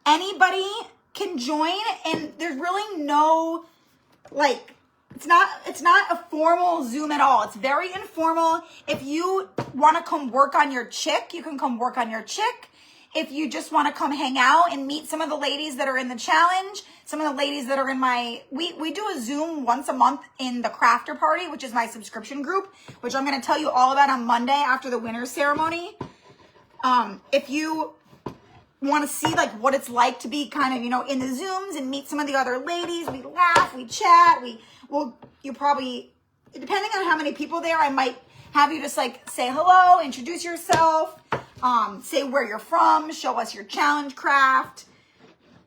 Anybody can join, and there's really no, like, it's not a formal Zoom at all. It's very informal. If you want to come work on your chick, you can come work on your chick. If you just want to come hang out and meet some of the ladies that are in the challenge, some of the ladies that are in my, we do a Zoom once a month in the Crafter Party, which is my subscription group, which I'm going to tell you all about on Monday after the winner's ceremony. If you want to see like what it's like to be kind of, you know, in the Zooms and meet some of the other ladies, we laugh, we chat, you probably, depending on how many people there, I might have you just like say hello, introduce yourself, say where you're from, show us your challenge craft.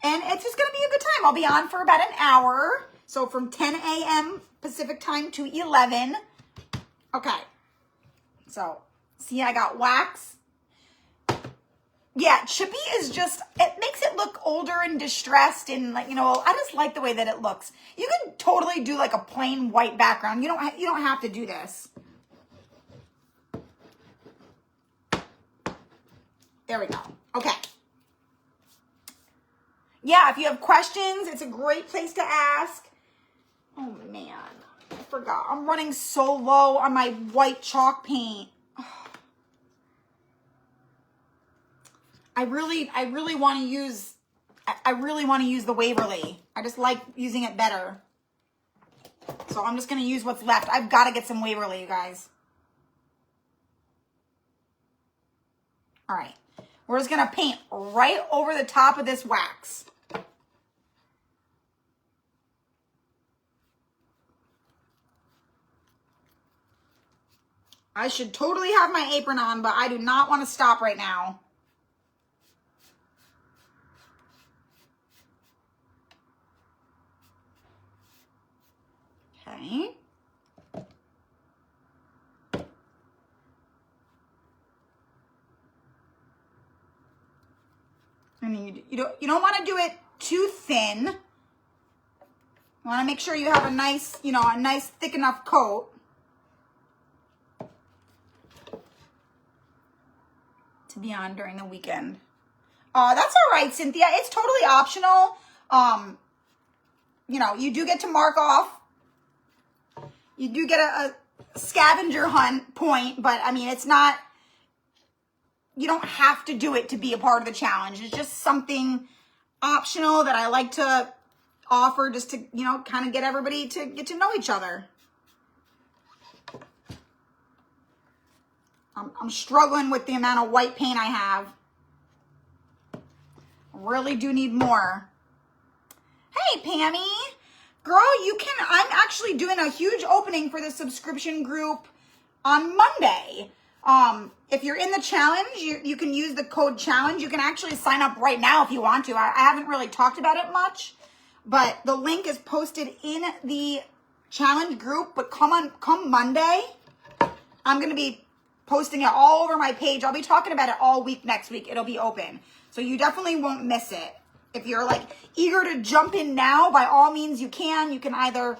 And it's just going to be a good time. I'll be on for about an hour. So from 10 a.m. Pacific time to 11. Okay. So see, I got wax. Yeah, chippy is just, it makes it look older and distressed, and like, you know, I just like the way that it looks. You can totally do like a plain white background. You don't have to do this. There we go. Okay. Yeah, if you have questions, it's a great place to ask. Oh man, I forgot. I'm running so low on my white chalk paint. I really want to use the Waverly. I just like using it better. So I'm just going to use what's left. I've got to get some Waverly, you guys. All right. We're just going to paint right over the top of this wax. I should totally have my apron on, but I do not want to stop right now. Okay. I mean, you don't want to do it too thin. You want to make sure you have a nice, you know, a nice thick enough coat to be on during the weekend. That's all right, Cynthia. It's totally optional. You know, you do get to mark off. You do get a scavenger hunt point, but I mean, it's not, you don't have to do it to be a part of the challenge. It's just something optional that I like to offer just to, you know, kind of get everybody to get to know each other. I'm struggling with the amount of white paint I have. I really do need more. Hey, Pammy. Girl, I'm actually doing a huge opening for the subscription group on Monday. If you're in the challenge, you can use the code challenge. You can actually sign up right now if you want to. I haven't really talked about it much, but the link is posted in the challenge group. But come Monday, I'm going to be posting it all over my page. I'll be talking about it all week next week. It'll be open. So you definitely won't miss it. If you're like eager to jump in now, by all means you can. You can either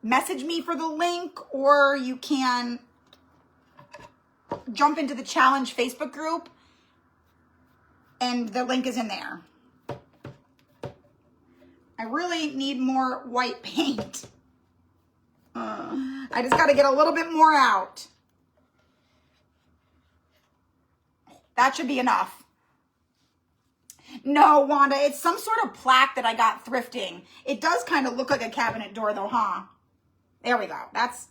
message me for the link, or you can jump into the challenge Facebook group, and the link is in there. I really need more white paint. I just got to get a little bit more out. That should be enough. No, Wanda, it's some sort of plaque that I got thrifting. It does kind of look like a cabinet door though, huh? There we go. That's,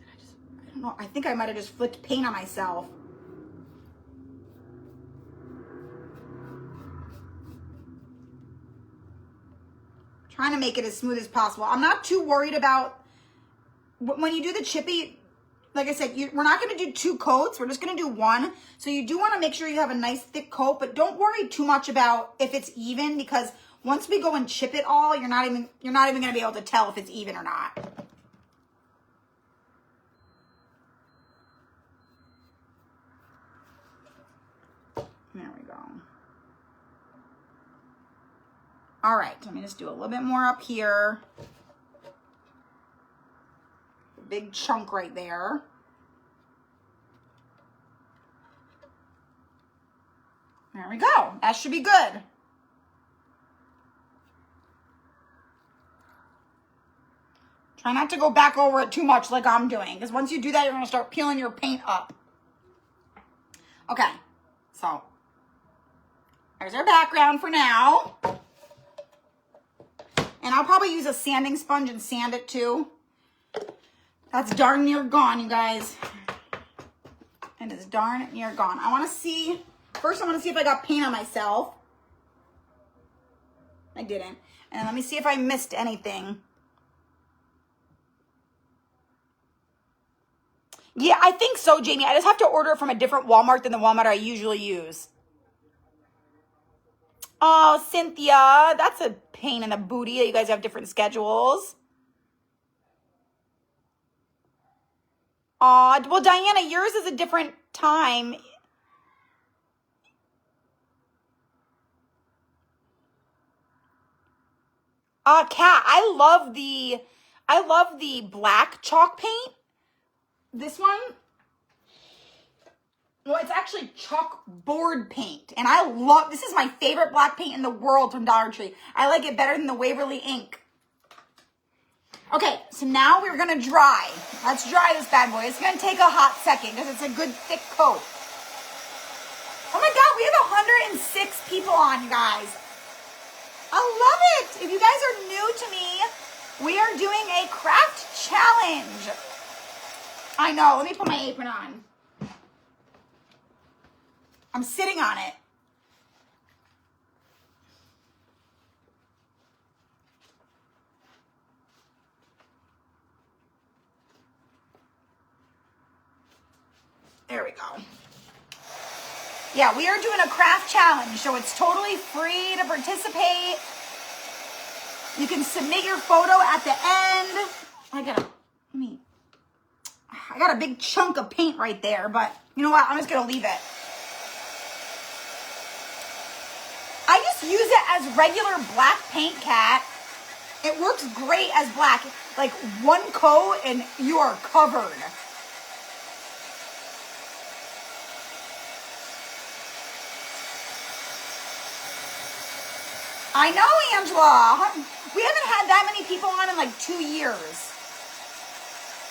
I don't know. I think I might have just flicked paint on myself. Trying to make it as smooth as possible. I'm not too worried about, when you do the chippy, like I said, we're not going to do 2 coats. We're just going to do 1. So you do want to make sure you have a nice thick coat, but don't worry too much about if it's even, because once we go and chip it all, you're not even going to be able to tell if it's even or not. There we go. All right, let me just do a little bit more up here. Big chunk right there. There we go. That should be good. Try not to go back over it too much like I'm doing, because once you do that, you're going to start peeling your paint up. Okay, so there's our background for now. And I'll probably use a sanding sponge and sand it too. That's darn near gone, you guys. It is darn near gone. I want to see, first I want to see if I got paint on myself. I didn't. And let me see if I missed anything. Yeah, I think so, Jamie. I just have to order it from a different Walmart than the Walmart I usually use. Oh, Cynthia, that's a pain in the booty that you guys have different schedules. Well, Diana, yours is a different time. Kat, I love the black chalk paint. This one, well, it's actually chalkboard paint. And this is my favorite black paint in the world from Dollar Tree. I like it better than the Waverly ink. Okay, so now we're gonna dry. Let's dry this bad boy. It's gonna take a hot second because it's a good thick coat. Oh my God, we have 106 people on, you guys. I love it. If you guys are new to me, we are doing a craft challenge. I know, let me put my apron on. I'm sitting on it. There we go. Yeah, we are doing a craft challenge, so it's totally free to participate. You can submit your photo at the end. I got a big chunk of paint right there, but you know what? I'm just gonna leave it. I just use it as regular black paint, Kat. It works great as black. Like 1 coat and you are covered. I know, Angela. We haven't had that many people on in like 2 years.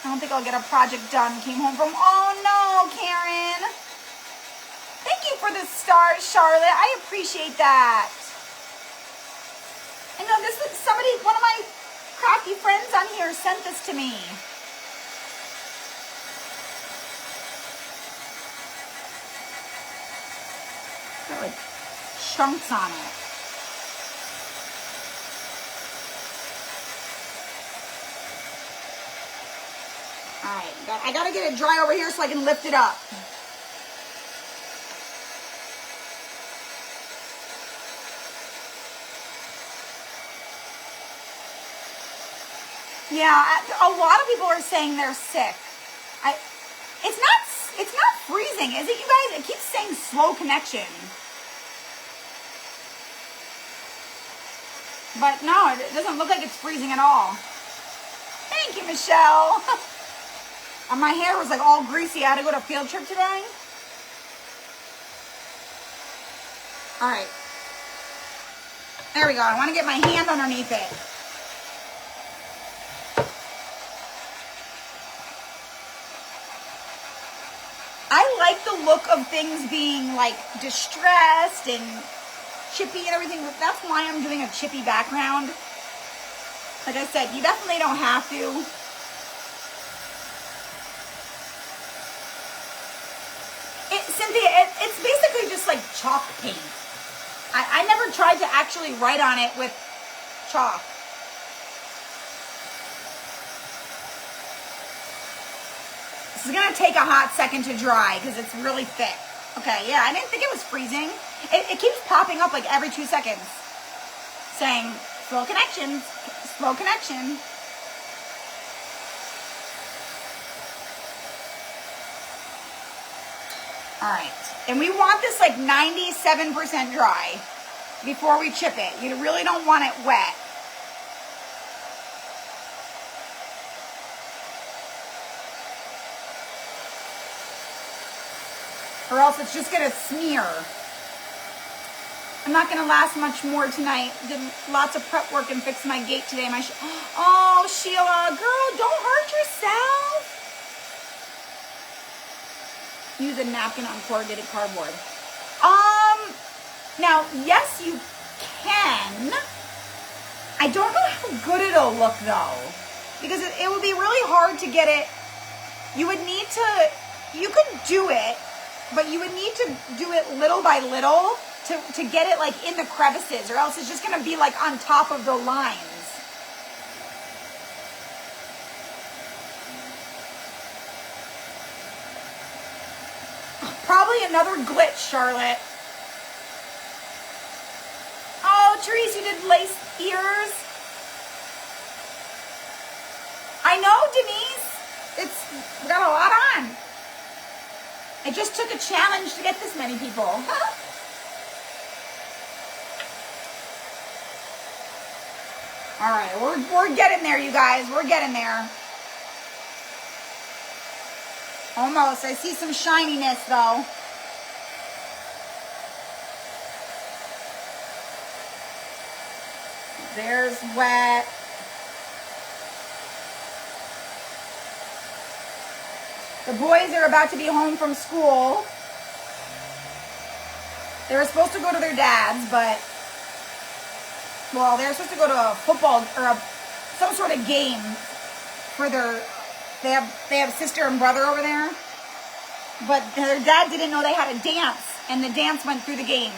I don't think I'll get a project done. Came home from, oh no, Karen. Thank you for the stars, Charlotte. I appreciate that. I know this is somebody, one of my crafty friends on here sent this to me. Got like chunks on it. All right, I gotta get it dry over here so I can lift it up. Yeah, a lot of people are saying they're sick. It's not freezing, is it, you guys? It keeps saying slow connection. But no, it doesn't look like it's freezing at all. Thank you, Michelle. And my hair was like all greasy. I had to go to a field trip today. All right. There we go. I want to get my hand underneath it. I like the look of things being like distressed and chippy and everything. That's why I'm doing a chippy background. Like I said, you definitely don't have to. Cynthia, it's basically just like chalk paint. I never tried to actually write on it with chalk. this is gonna take a hot second to dry because it's really thick. Okay, yeah, I didn't think it was freezing. It keeps popping up like every 2 seconds saying, slow connection, slow connection. All right, and we want this like 97% dry before we chip it. You really don't want it wet. Or else it's just gonna smear. I'm not gonna last much more tonight. Did lots of prep work and fixed my gate today. Oh, Sheila, girl, don't hurt yourself. Use a napkin on corrugated cardboard. Now, yes, you can. I don't know how good it'll look though, because it would be really hard to get it. You would need to, you could do it, but you would need to do it little by little to get it like in the crevices, or else it's just gonna be like on top of the lines. Probably another glitch, Charlotte. Oh, Therese, you did lace ears. I know, Denise. We got a lot on. It just took a challenge to get this many people. All right, we're getting there, you guys. We're getting there. Almost. I see some shininess, though. There's wet. The boys are about to be home from school. They were supposed to go to their dad's, but, well, they were supposed to go to a football or some sort of game for they have sister and brother over there. But their dad didn't know they had a dance, and the dance went through the game.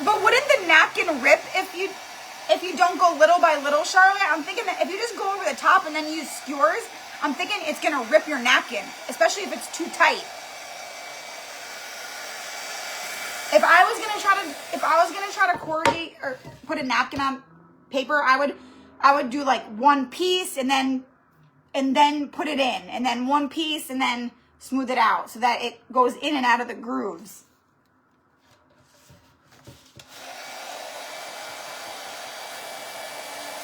But wouldn't the napkin rip if you don't go little by little, Charlotte? I'm thinking that if you just go over the top and then use skewers, I'm thinking it's gonna rip your napkin, especially if it's too tight. If I was gonna try to corrugate or put a napkin on paper, I would do like one piece and then put it in, and then one piece and then smooth it out so that it goes in and out of the grooves.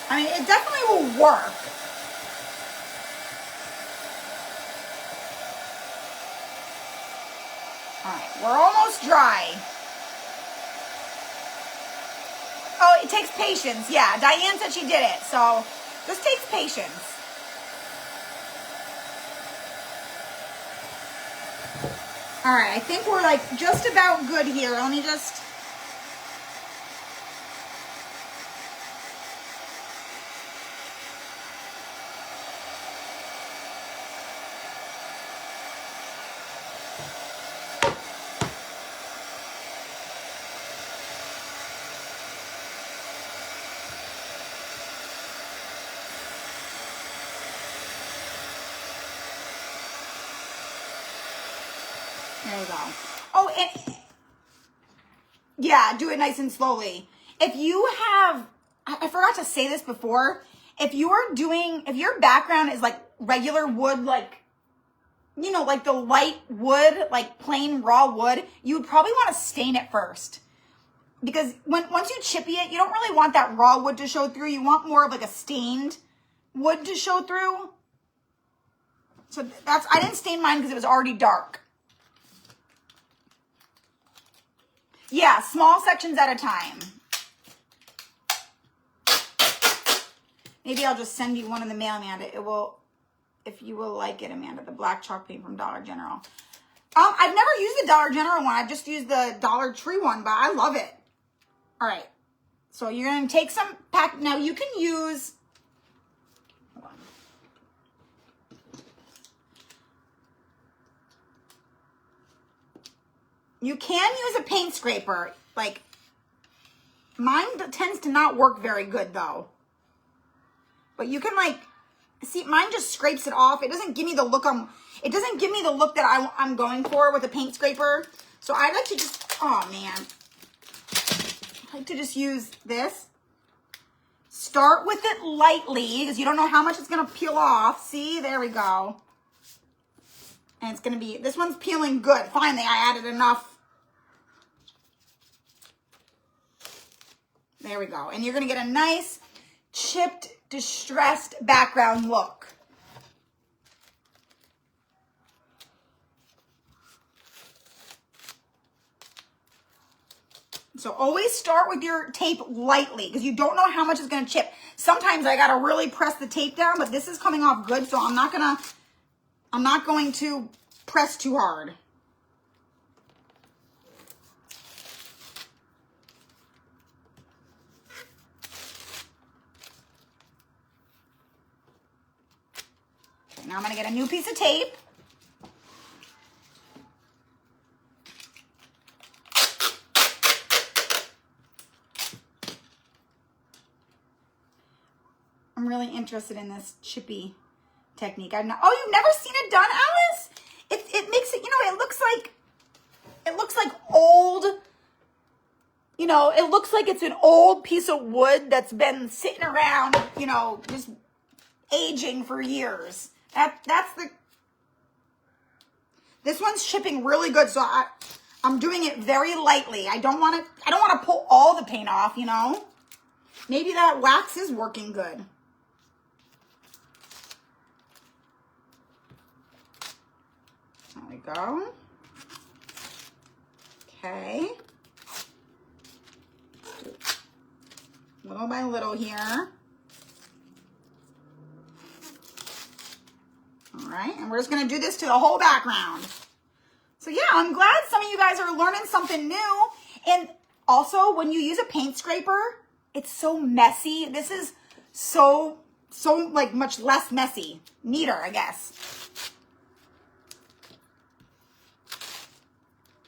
I mean, it definitely will work. All right, we're almost dry. Oh, it takes patience. Yeah, Diane said she did it, so this takes patience. All right, I think we're like just about good here. Let me just... There you go. Oh, and yeah, do it nice and slowly. If you have, I forgot to say this before, if your background is like regular wood, like, you know, like the light wood, like plain raw wood, you would probably want to stain it first. Because once you chippy it, you don't really want that raw wood to show through. You want more of like a stained wood to show through. So I didn't stain mine because it was already dark. Yeah, small sections at a time. Maybe I'll just send you one in the mail, Amanda. It will, if you will like it, Amanda, the black chalk paint from Dollar General. I've never used the Dollar General one. I've just used the Dollar Tree one, but I love it. All right. So you're going to take some pack. Now you can use, hold on. You can use a paint scraper. Like, mine tends to not work very good though. But you can like, see, mine just scrapes it off. It doesn't give me the look it doesn't give me the look that I'm going for with a paint scraper. So I like to just, oh man. I like to just use this. Start with it lightly because you don't know how much it's going to peel off. See, there we go. And it's going to be, this one's peeling good. Finally, I added enough. There we go. And you're going to get a nice chipped, distressed background look. So always start with your tape lightly because you don't know how much it's going to chip. Sometimes I got to really press the tape down, but this is coming off good, so I'm not going to press too hard. Okay, now I'm going to get a new piece of tape. I'm really interested in this chippy technique. Oh, you've never seen it done, Alice? It makes it, you know, it looks like old, you know, it looks like it's an old piece of wood that's been sitting around, you know, just aging for years. This one's chipping really good, so I'm doing it very lightly. I don't want to pull all the paint off, you know. Maybe that wax is working good. There we go. Okay. Little by little here. All right, and we're just gonna do this to the whole background. So yeah, I'm glad some of you guys are learning something new. And also, when you use a paint scraper, it's so messy. This is so like much less messy. Neater, I guess.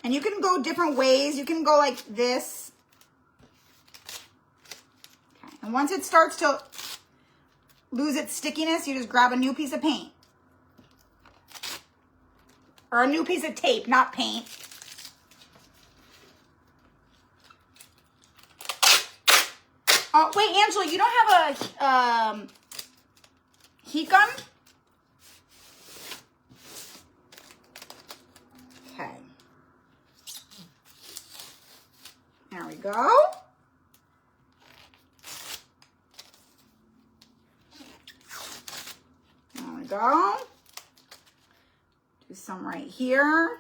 And you can go different ways. You can go like this. Okay. And once it starts to lose its stickiness, you just grab a new piece of paint. Or a new piece of tape, not paint. Oh, wait, Angela, you don't have a heat gun? Okay. There we go. There we go. Do some right here.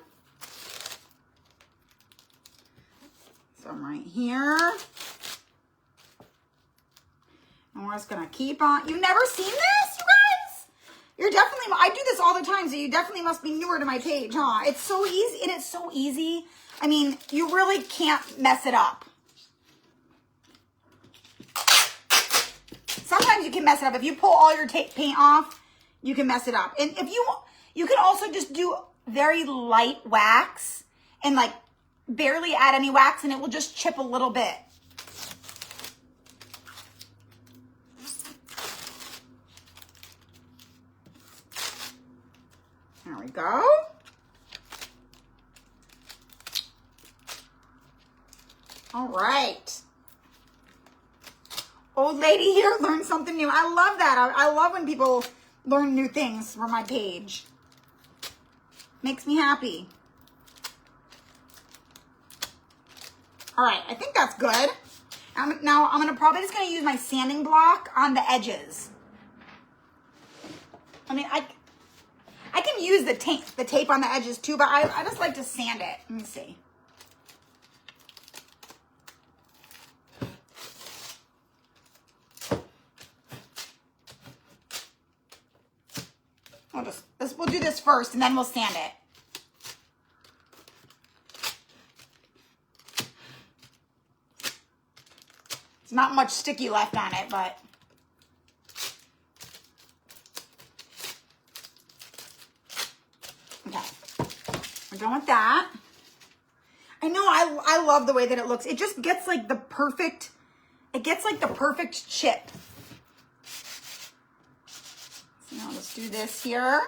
Some right here. And we're just gonna keep on. You've never seen this, you guys? You're definitely, I do this all the time, so you definitely must be newer to my page, huh? It's so easy, and it's so easy. I mean, you really can't mess it up. Sometimes you can mess it up. If you pull all your paint off, you can mess it up. And if you can also just do very light wax and like barely add any wax, and it will just chip a little bit. There we go. All right. Old lady here learned something new. I love that. I love when people learn new things from my page. Makes me happy. All right, I think that's good. Now I'm probably just gonna use my sanding block on the edges. I mean, I can use the tape on the edges too, but I just like to sand it. Let me see. We'll do this first, and then we'll sand it. There's not much sticky left on it, but okay. We're done with that. I know, I love the way that it looks. It just gets like the perfect, chip. So now let's do this here.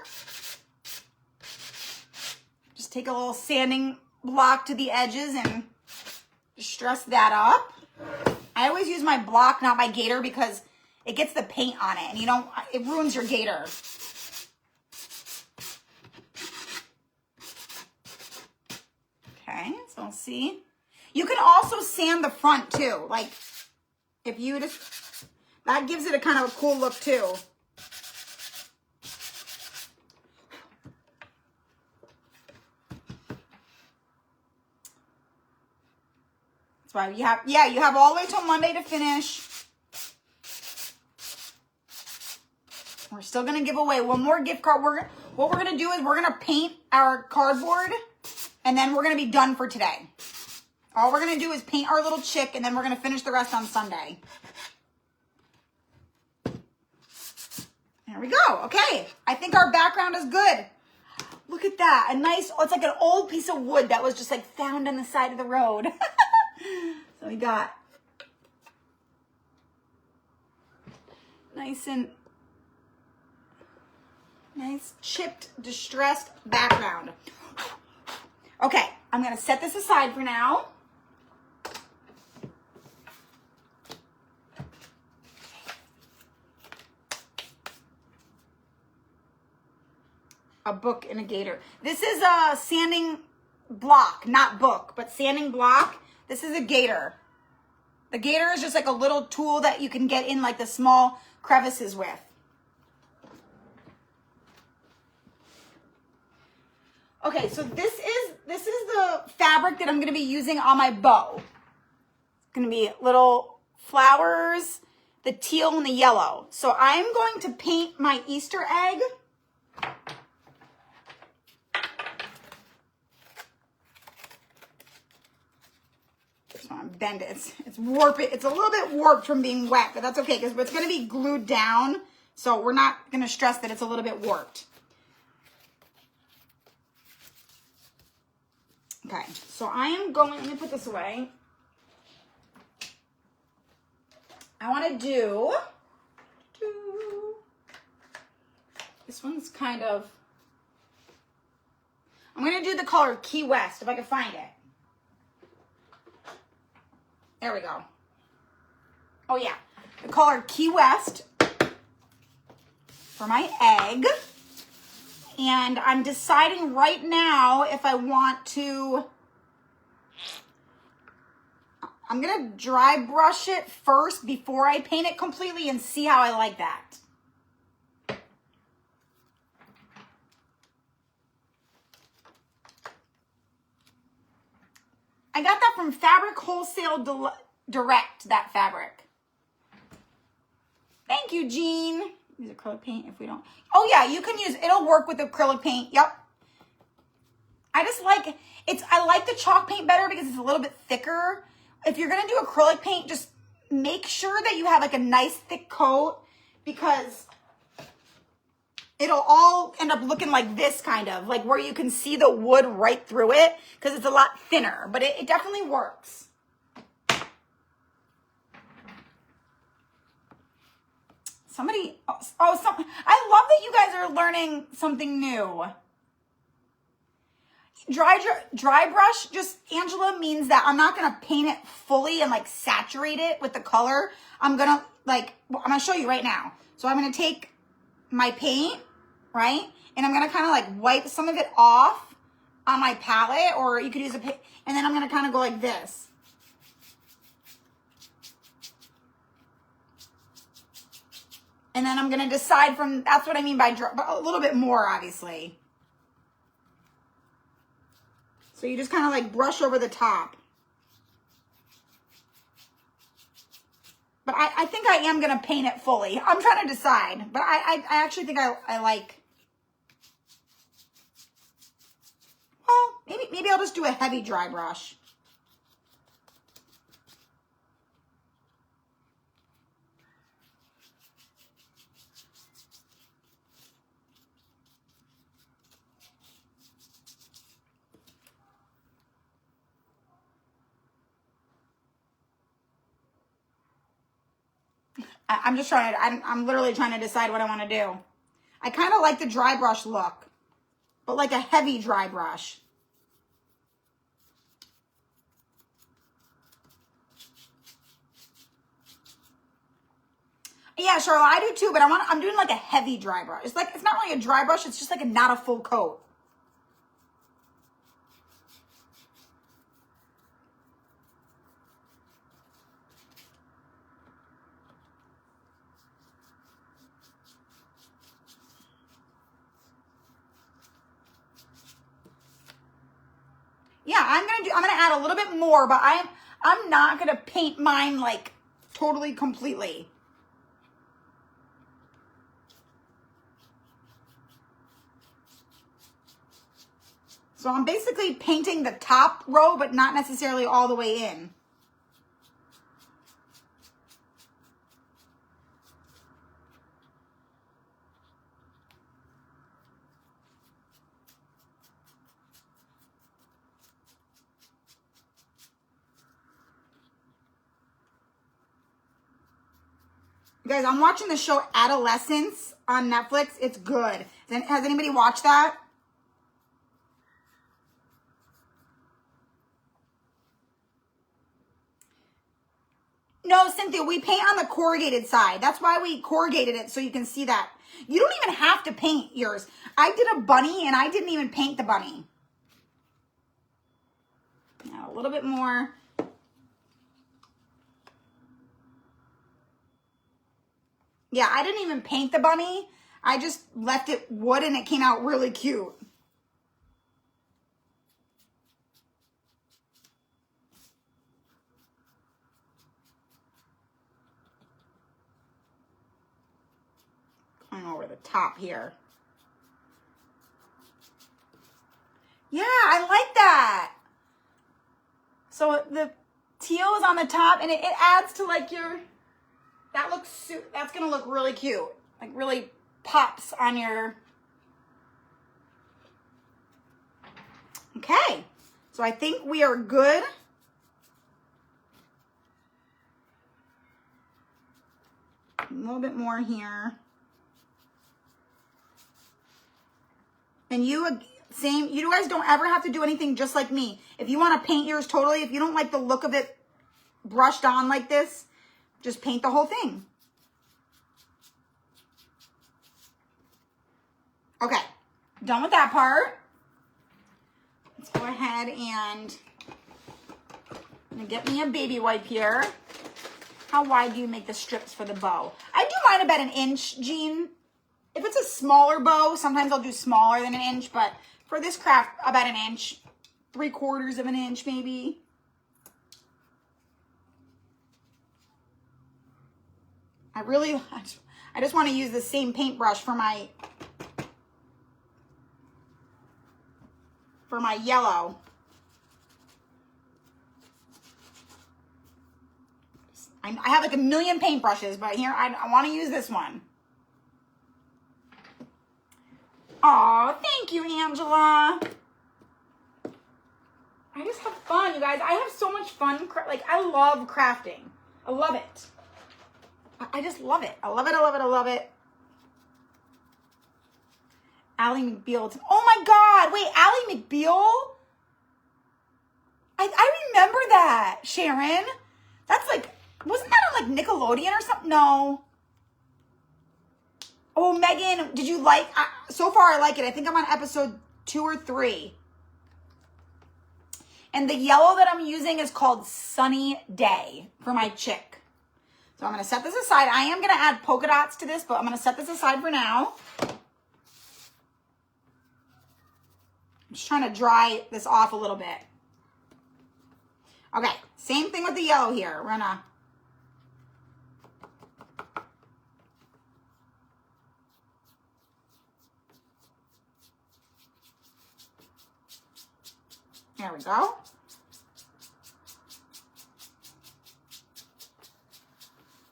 Just take a little sanding block to the edges and distress that up. I always use my block, not my gator, because it gets the paint on it and it ruins your gator. Okay, so we'll see. You can also sand the front too. Like if you just, that gives it a kind of a cool look too. That's why you have all the way till Monday to finish. We're still gonna give away one more gift card. What we're gonna do is we're gonna paint our cardboard and then we're gonna be done for today. All we're gonna do is paint our little chick and then we're gonna finish the rest on Sunday. There we go. Okay, I think our background is good. Look at that, a nice, it's like an old piece of wood that was just like found on the side of the road. So we got nice chipped, distressed background. Okay, I'm gonna set this aside for now. A book and a gator. This is a sanding block, not book, but sanding block. This is a gator. The gator is just like a little tool that you can get in like the small crevices with. Okay, so this is the fabric that I'm gonna be using on my bow. It's gonna be little flowers, the teal and the yellow. So I'm going to paint my Easter egg. Bend it. It's warped. It's a little bit warped from being wet, but that's okay because it's going to be glued down. So we're not going to stress that it's a little bit warped. Okay, so I am going, let me put this away. I want to do, this one's kind of, I'm going to do the color Key West if I can find it. There we go. Oh yeah, the color Key West for my egg. And I'm deciding right now if I want to, I'm gonna dry brush it first before I paint it completely and see how I like that. I got that from Fabric Wholesale Direct, that fabric. Thank you, Jean. Use acrylic paint if we don't. Oh yeah, you can use, it'll work with acrylic paint. Yep. I just like, I like the chalk paint better because it's a little bit thicker. If you're gonna do acrylic paint, just make sure that you have like a nice thick coat because it'll all end up looking like this kind of, like where you can see the wood right through it because it's a lot thinner, but it definitely works. I love that you guys are learning something new. Dry brush, just, Angela, means that I'm not going to paint it fully and like saturate it with the color. I'm going to show you right now. So I'm going to take my paint, right? And I'm going to kind of like wipe some of it off on my palette, or you could use and then I'm going to kind of go like this. And then I'm going to decide from, that's what I mean by a little bit more, obviously. So you just kind of like brush over the top. But I think I am going to paint it fully. I'm trying to decide. But I actually think I like, well, maybe I'll just do a heavy dry brush. I'm just trying to, I'm literally trying to decide what I want to do. I kind of like the dry brush look, but like a heavy dry brush. Yeah, Charlotte, I do too, but I'm doing like a heavy dry brush. It's like, it's not really a dry brush, it's just like not a full coat. Yeah, I'm gonna add a little bit more, but I'm not gonna paint mine like totally completely. So I'm basically painting the top row, but not necessarily all the way in. You guys, I'm watching the show Adolescence on Netflix. It's good. Has anybody watched that? No, Cynthia, we paint on the corrugated side. That's why we corrugated it, so you can see that. You don't even have to paint yours. I did a bunny, and I didn't even paint the bunny. Now, a little bit more. Yeah, I didn't even paint the bunny. I just left it wood, and it came out really cute. Going over the top here. Yeah, I like that. So the teal is on the top, and it adds to like your, that's gonna look really cute. Like really pops on your, okay. So I think we are good. A little bit more here. And you guys don't ever have to do anything just like me. If you want to paint yours totally, if you don't like the look of it brushed on like this, just paint the whole thing. Okay, done with that part. Let's go ahead and I'm gonna get me a baby wipe here. How wide do you make the strips for the bow? I do mine about an inch, Jean. If it's a smaller bow, sometimes I'll do smaller than an inch, but for this craft, about an inch, 3/4 of an inch maybe. I just want to use the same paintbrush for my yellow. I have like a million paintbrushes, but here I want to use this one. Aw, thank you, Angela. I just have fun, you guys. I have so much fun. Like, I love crafting. I love it. I just love it. I love it, I love it, I love it. Ally McBeal. Oh my God. Wait, Ally McBeal? I remember that, Sharon. That's like, wasn't that on like Nickelodeon or something? No. Oh, Megan, did you like, so far I like it. I think I'm on episode 2 or 3. And the yellow that I'm using is called Sunny Day for my chick. So I'm going to set this aside. I am going to add polka dots to this, but I'm going to set this aside for now. I'm just trying to dry this off a little bit. Okay, same thing with the yellow here. We're going to there we go.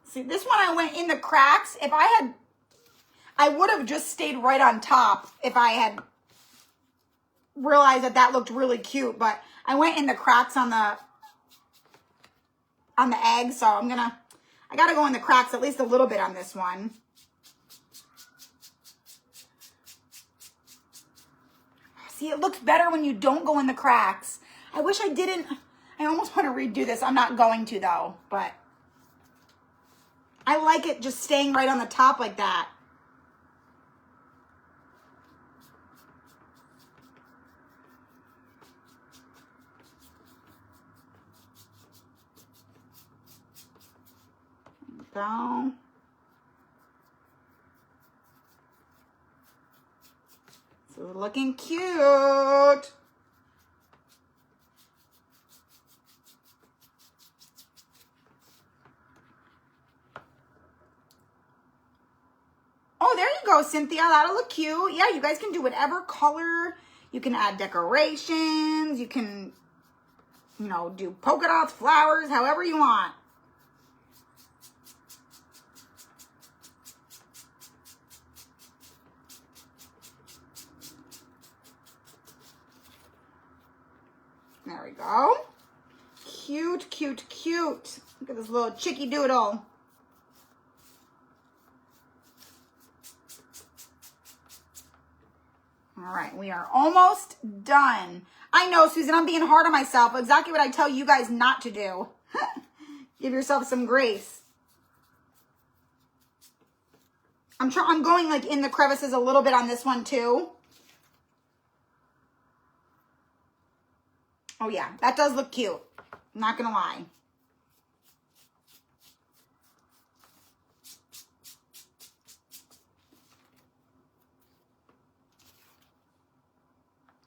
See, this one I went in the cracks. If I would have just stayed right on top if I had realized that that looked really cute, but I went in the cracks on the egg, so I'm gonna I got to go in the cracks at least a little bit on this one. See, it looks better when you don't go in the cracks. I wish I didn't. I almost want to redo this. I'm not going to though, but I like it just staying right on the top like that. Go. So looking cute. Oh, there you go, Cynthia. That'll look cute. Yeah, you guys can do whatever color. You can add decorations. You can, you know, do polka dots, flowers, however you want. There we go. Cute, cute, cute. Look at this little chicky doodle. All right, we are almost done. I know, Susan, I'm being hard on myself. Exactly what I tell you guys not to do. Give yourself some grace. I'm going like in the crevices a little bit on this one too. Oh yeah, that does look cute. I'm not gonna lie.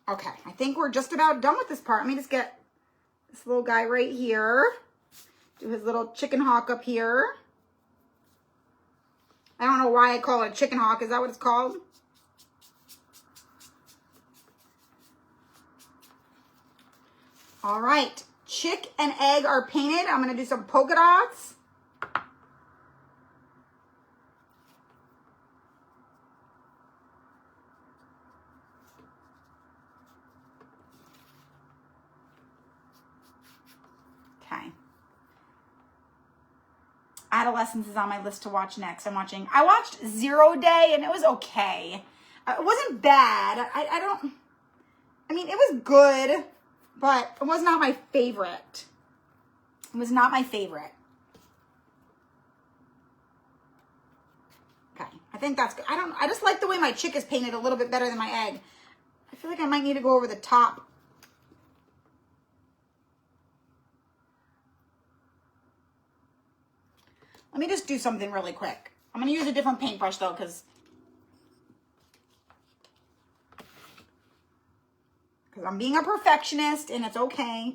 Okay, I think we're just about done with this part. Let me just get this little guy right here. Do his little chicken hawk up here. I don't know why I call it a chicken hawk. Is that what it's called? All right, chick and egg are painted. I'm gonna do some polka dots. Okay. Adolescence is on my list to watch next. I watched 0 Day and it was okay. It wasn't bad. I mean, it was good, but it was not my favorite. It was not my favorite. Okay, I think that's good. I just like the way my chick is painted a little bit better than my egg. I feel like I might need to go over the top. Let me just do something really quick. I'm going to use a different paintbrush though, because I'm being a perfectionist and it's okay.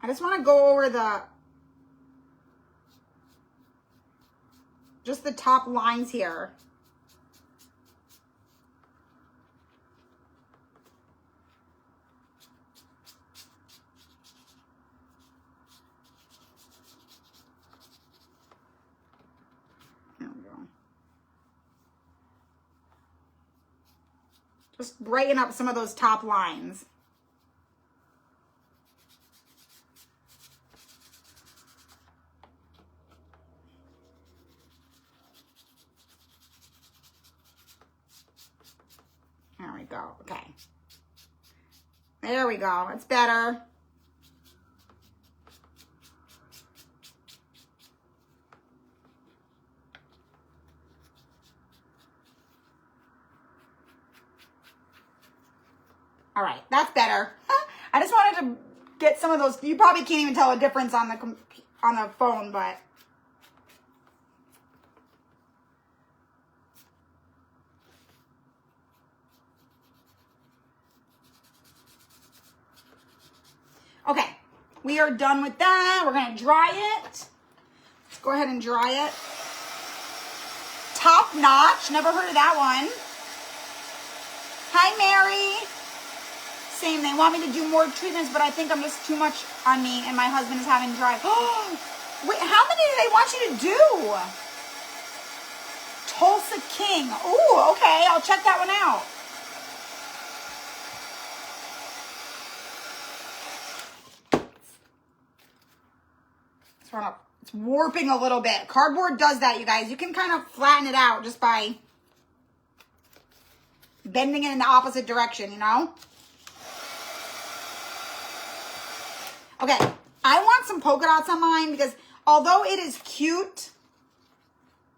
I just want to go over just the top lines here. Just brighten up some of those top lines. There we go. Okay. There we go. It's better. All right, that's better. I just wanted to get some of those. You probably can't even tell a difference on the phone, but okay, we are done with that. We're gonna dry it. Let's go ahead and dry it. Top Notch. Never heard of that one. Hi, Mary. Same. They want me to do more treatments, but I think I'm just too much on me, and my husband is having dry. Wait, how many do they want you to do? Tulsa King. Ooh, okay. I'll check that one out. It's warping a little bit. Cardboard does that, you guys. You can kind of flatten it out just by bending it in the opposite direction, you know? Okay, I want some polka dots on mine because although it is cute,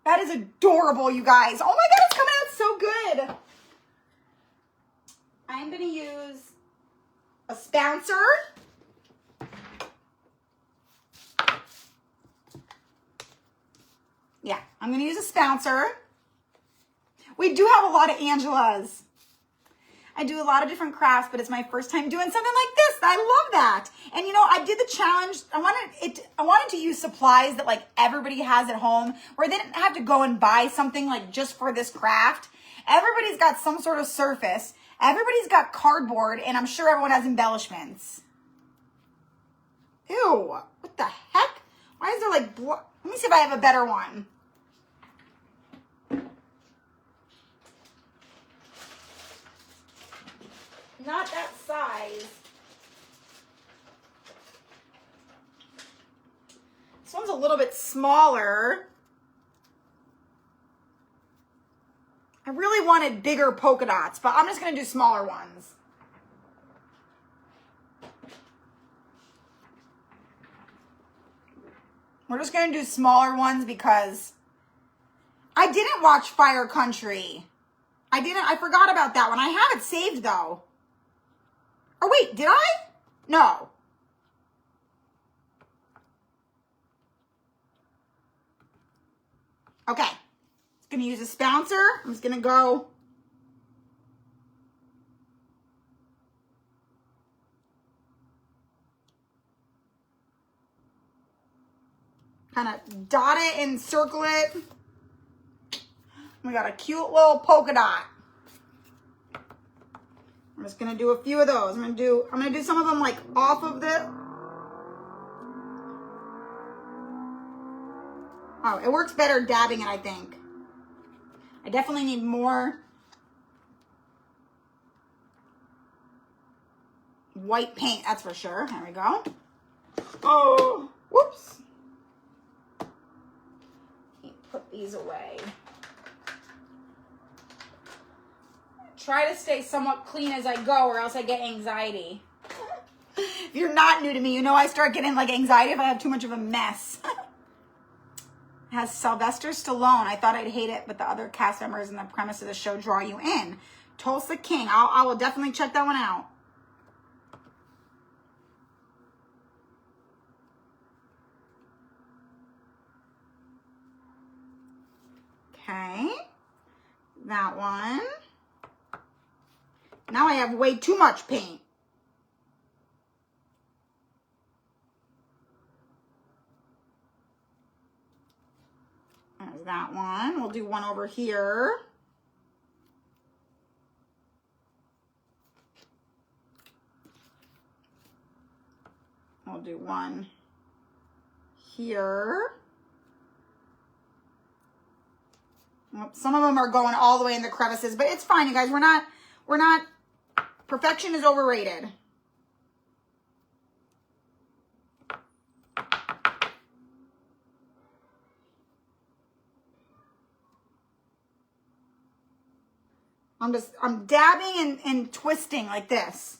that is adorable, you guys. Oh my God, it's coming out so good. I'm gonna use a spouncer. Yeah, I'm gonna use a spouncer. We do have a lot of Angelas. I do a lot of different crafts, but it's my first time doing something like this. I love that. And you know, I did the challenge. I wanted to use supplies that like everybody has at home where they didn't have to go and buy something like just for this craft. Everybody's got some sort of surface. Everybody's got cardboard, and I'm sure everyone has embellishments. Ew, what the heck? Why is there like, let me see if I have a better one. Not that size. This one's a little bit smaller. I really wanted bigger polka dots, but I'm just going to do smaller ones. We're just going to do smaller ones because I didn't watch Fire Country. I forgot about that one. I have it saved though. Or wait, did I? No. Okay. Just gonna use a spouncer. I'm just gonna go. Kind of dot it and circle it. We got a cute little polka dot. I'm just gonna do a few of those. I'm gonna do some of them like off of the. Oh, it works better dabbing it, I think. I definitely need more white paint, that's for sure. There we go. Oh, whoops. Let me put these away. Try to stay somewhat clean as I go or else I get anxiety. If you're not new to me, you know I start getting like anxiety if I have too much of a mess. It has Sylvester Stallone. I thought I'd hate it, but the other cast members in the premise of the show draw you in. Tulsa King. I will definitely check that one out. Okay. That one. Now I have way too much paint. There's that one. We'll do one over here. We'll do one here. Some of them are going all the way in the crevices, but it's fine, you guys. We're not, perfection is overrated. I'm dabbing and twisting like this.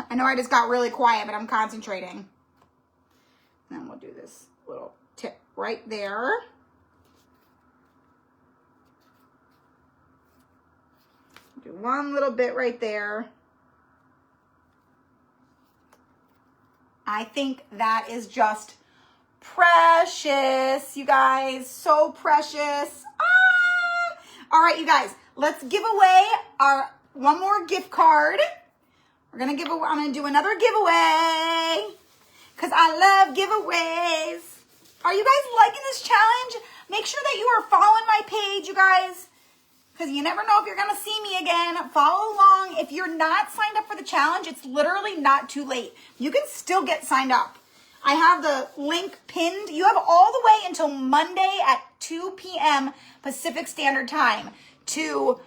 I know I just got really quiet, but I'm concentrating. And then we'll do this little tip right there. Do one little bit right there. I think that is just precious, you guys. So precious. Ah! All right, you guys, let's give away our one more gift card. I'm gonna do another giveaway because I love giveaways. Are you guys liking this challenge? Make sure that you are following my page, you guys, because you never know if you're gonna see me again. Follow along. If you're not signed up for the challenge, it's literally not too late. You can still get signed up. I have the link pinned. You have all the way until Monday at 2 p.m. Pacific Standard Time to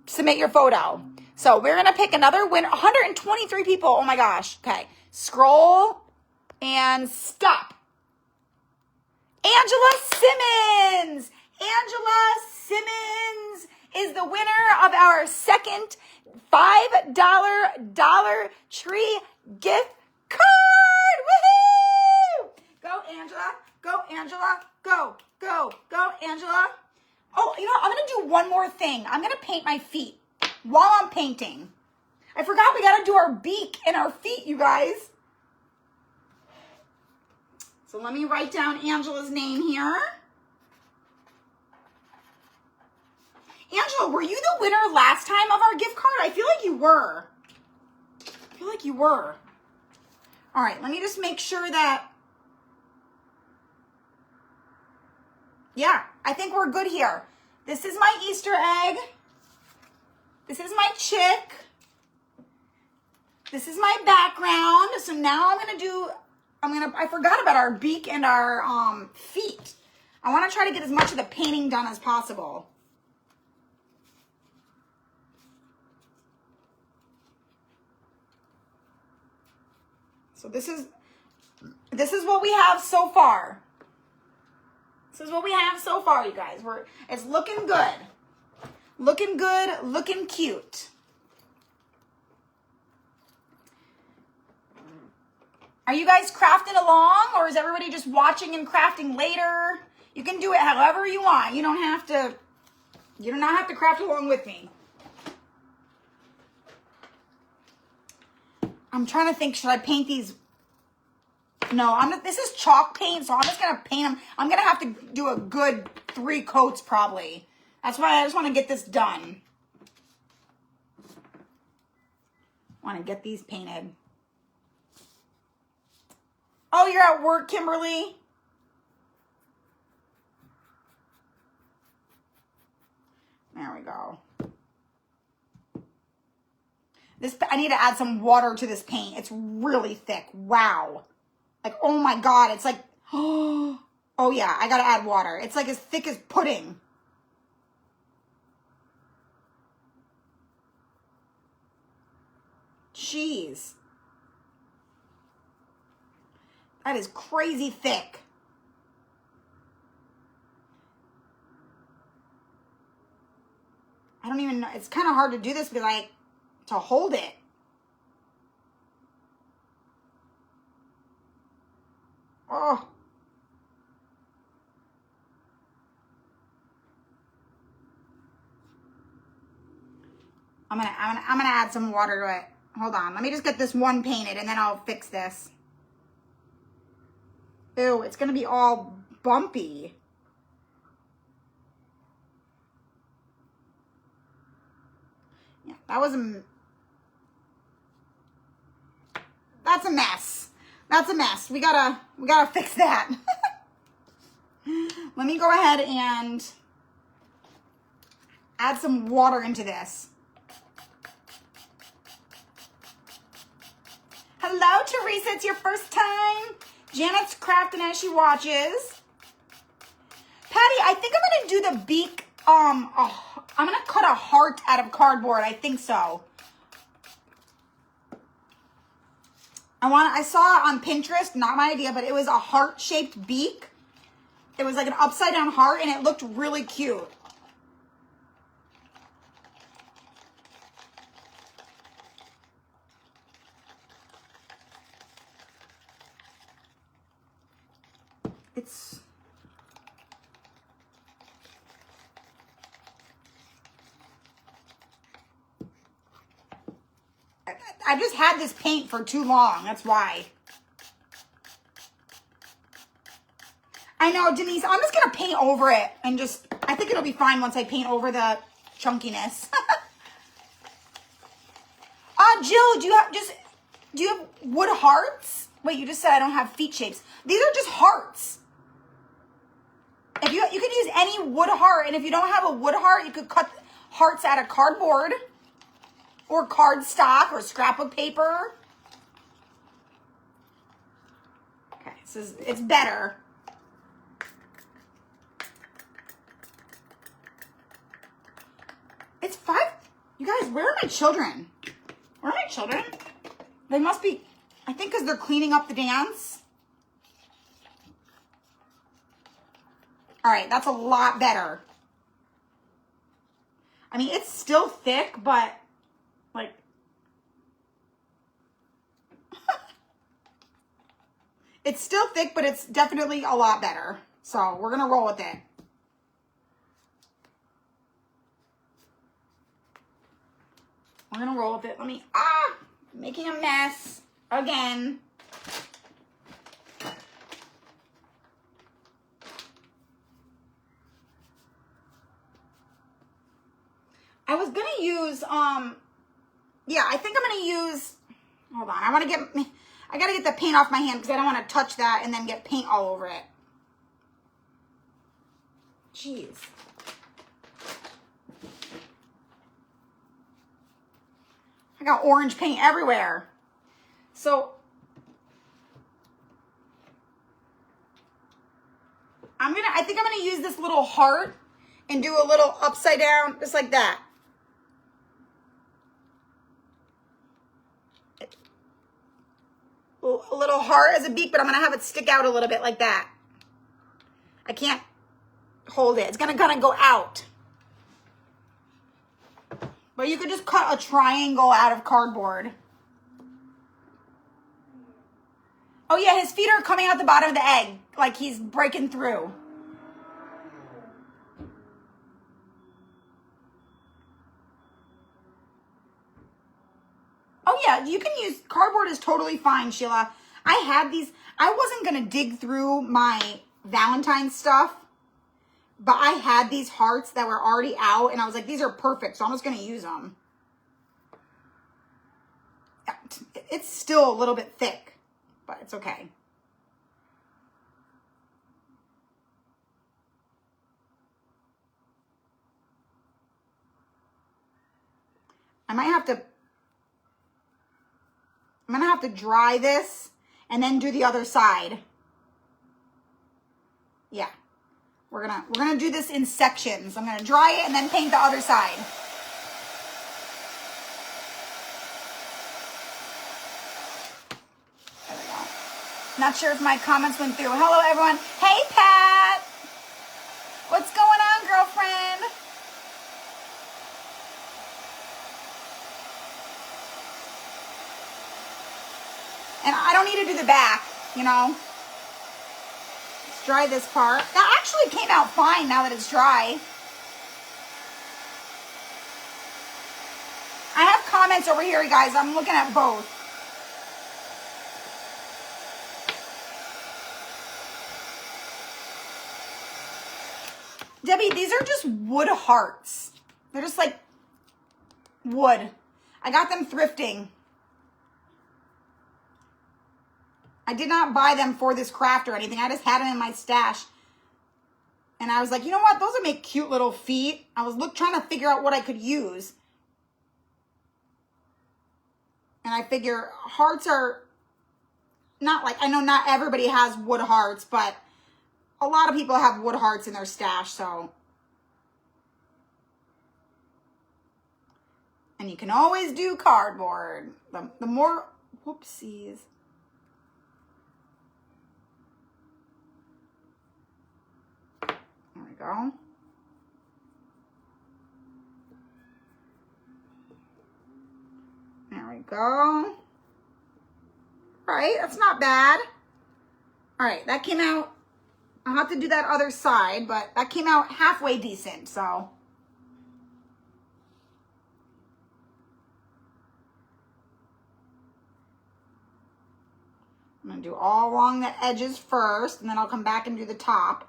submit your photo. So we're going to pick another winner. 123 people. Oh my gosh. Okay. Scroll and stop. Angela Simmons. Angela Simmons is the winner of our second $5 Dollar Tree gift card. Woohoo! Go, Angela. Go, Angela. Go, go, go, Angela. Oh, you know, I'm going to do one more thing. I'm going to paint my feet while I'm painting. I forgot we got to do our beak and our feet, you guys. So let me write down Angela's name here. Angela, were you the winner last time of our gift card? I feel like you were. I feel like you were. All right, let me just make sure that. Yeah, I think we're good here. This is my Easter egg. This is my chick. This is my background. So now I forgot about our beak and our feet. I want to try to get as much of the painting done as possible. So this is what we have so far. This is what we have so far, you guys. It's looking good. Looking good, looking cute. Are you guys crafting along, or is everybody just watching and crafting later? You can do it however you want. You do not have to craft along with me. I'm trying to think, should I paint these? No, this is chalk paint, so I'm just going to paint them. I'm going to have to do a good 3 coats probably. That's why I just want to get this done. I want to get these painted. Oh, you're at work, Kimberly? There we go. I need to add some water to this paint. It's really thick. Wow. Like, oh my God. It's like, oh yeah, I got to add water. It's like as thick as pudding. Jeez. That is crazy thick. I don't even know. It's kind of hard to do this, but like, to hold it. Oh. I'm gonna add some water to it. Hold on. Let me just get this one painted and then I'll fix this. Ew, it's gonna be all bumpy. Yeah, that's a mess. That's a mess. We gotta fix that. Let me go ahead and add some water into this. Hello, Teresa. It's your first time. Janet's crafting as she watches. Patty, I think I'm gonna do the beak. I'm gonna cut a heart out of cardboard. I think so. I saw it on Pinterest, not my idea, but it was a heart-shaped beak. It was like an upside-down heart, and it looked really cute. I just had this paint for too long. That's why. I know, Denise. I'm just going to paint over it and I think it'll be fine once I paint over the chunkiness. Jill, do you have wood hearts? Wait, you just said I don't have feet shapes. These are just hearts. If you could use any wood heart, and if you don't have a wood heart, you could cut hearts out of cardboard. Or cardstock or scrapbook paper. It's better. It's 5. You guys, where are my children? Where are my children? They must be, I think because they're cleaning up the dance. All right, that's a lot better. I mean, it's still thick, but like, it's still thick, but it's definitely a lot better. So we're gonna roll with it. We're gonna roll with it. Let me, making a mess again. I was gonna use, yeah, I think I'm gonna use, hold on, I gotta get the paint off my hand because I don't want to touch that and then get paint all over it. Jeez. I got orange paint everywhere. So, I think I'm gonna use this little heart and do a little upside down, just like that. A little heart as a beak, but I'm gonna have it stick out a little bit like that. I can't hold it. It's gonna kind of go out. But you could just cut a triangle out of cardboard. Oh yeah, his feet are coming out the bottom of the egg, like he's breaking through. Oh yeah, you can use, cardboard is totally fine, Sheila. I had these, I wasn't gonna dig through my Valentine's stuff, but I had these hearts that were already out and I was like, these are perfect, so I'm just gonna use them. It's still a little bit thick, but it's okay. I'm gonna have to dry this and then do the other side. Yeah. We're gonna do this in sections. I'm gonna dry it and then paint the other side. There we go. Not sure if my comments went through. Hello everyone. Hey Pat. What's going on, girlfriend? And I don't need to do the back, you know. Let's dry this part. That actually came out fine now that it's dry. I have comments over here, guys. I'm looking at both. Debbie, these are just wood hearts. They're just like wood. I got them thrifting. I did not buy them for this craft or anything. I just had them in my stash. And I was like, you know what? Those would make cute little feet. I was trying to figure out what I could use. And I figure hearts are not like, I know not everybody has wood hearts, but a lot of people have wood hearts in their stash, so. And you can always do cardboard. The more, whoopsies. There we go. There we go. All right, that's not bad. All right, that came out. I'll have to do that other side, but that came out halfway decent, so. I'm gonna do all along the edges first, and then I'll come back and do the top.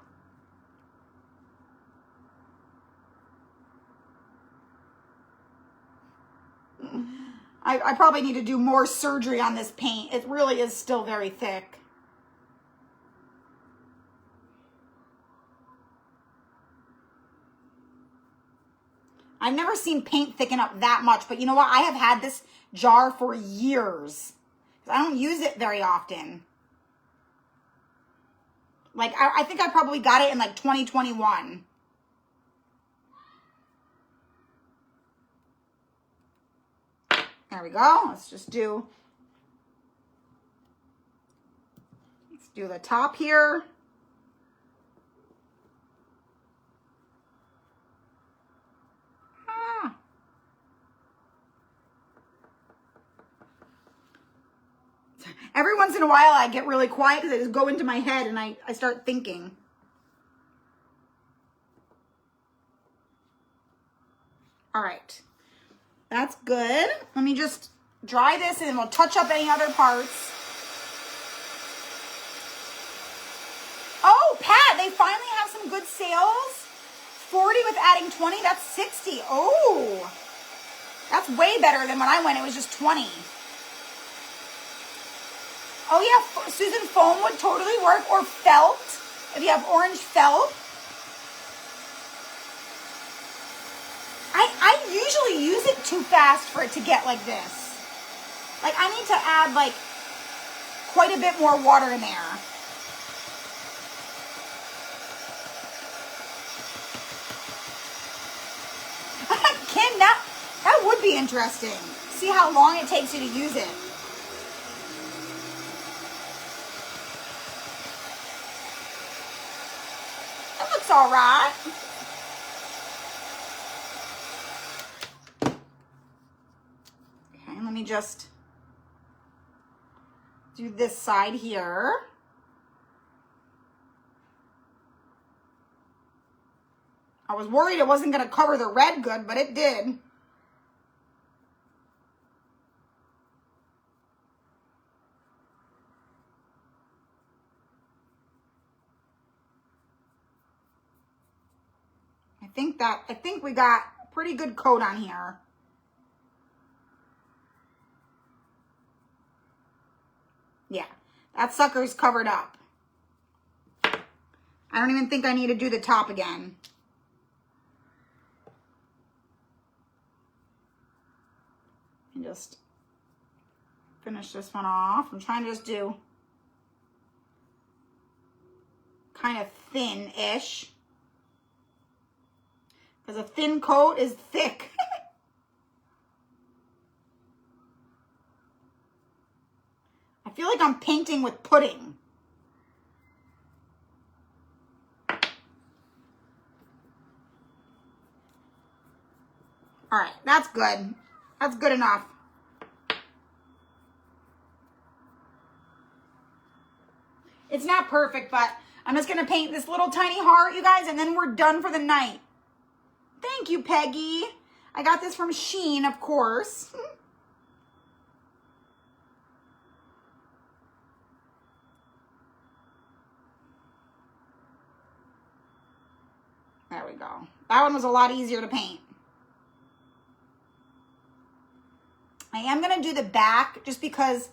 I probably need to do more surgery on this paint. It really is still very thick. I've never seen paint thicken up that much, but you know what? I have had this jar for years. I don't use it very often. Like, I think I probably got it in like 2021. There we go. Let's do the top here. Every once in a while I get really quiet because I just go into my head and I start thinking. All right, that's good. Let me just dry this and then we'll touch up any other parts. Oh, Pat, they finally have some good sales. 40 with adding 20, that's 60. Oh, that's way better than when I went. It was just 20. Oh yeah, Susan, foam would totally work, or felt, if you have orange felt. I usually use it too fast for it to get like this. Like, I need to add like quite a bit more water in there. Kim, that would be interesting. See how long it takes you to use it. That looks all right. Okay, let me just do this side here. I was worried it wasn't going to cover the red good, but it did. I think we got a pretty good coat on here. Yeah, that sucker's covered up. I don't even think I need to do the top again. And just finish this one off. I'm trying to just do kind of thin-ish. Because a thin coat is thick. I feel like I'm painting with pudding. All right, that's good. That's good enough. It's not perfect, but I'm just going to paint this little tiny heart, you guys, and then we're done for the night. Thank you, Peggy. I got this from Shein, of course. There we go. That one was a lot easier to paint. I am going to do the back just because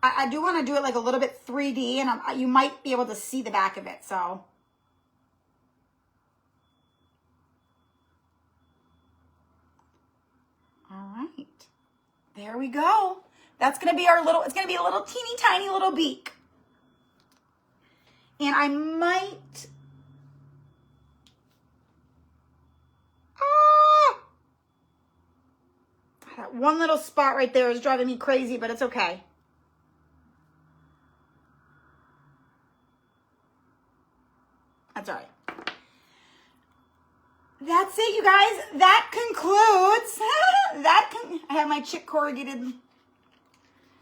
I do want to do it like a little bit 3D, and you might be able to see the back of it, so. All right, there we go. That's going to be our little, it's going to be a little teeny tiny little beak. And I might, that one little spot right there is driving me crazy, but it's okay. That's all right. That's it, you guys. That concludes. I have my chick corrugated.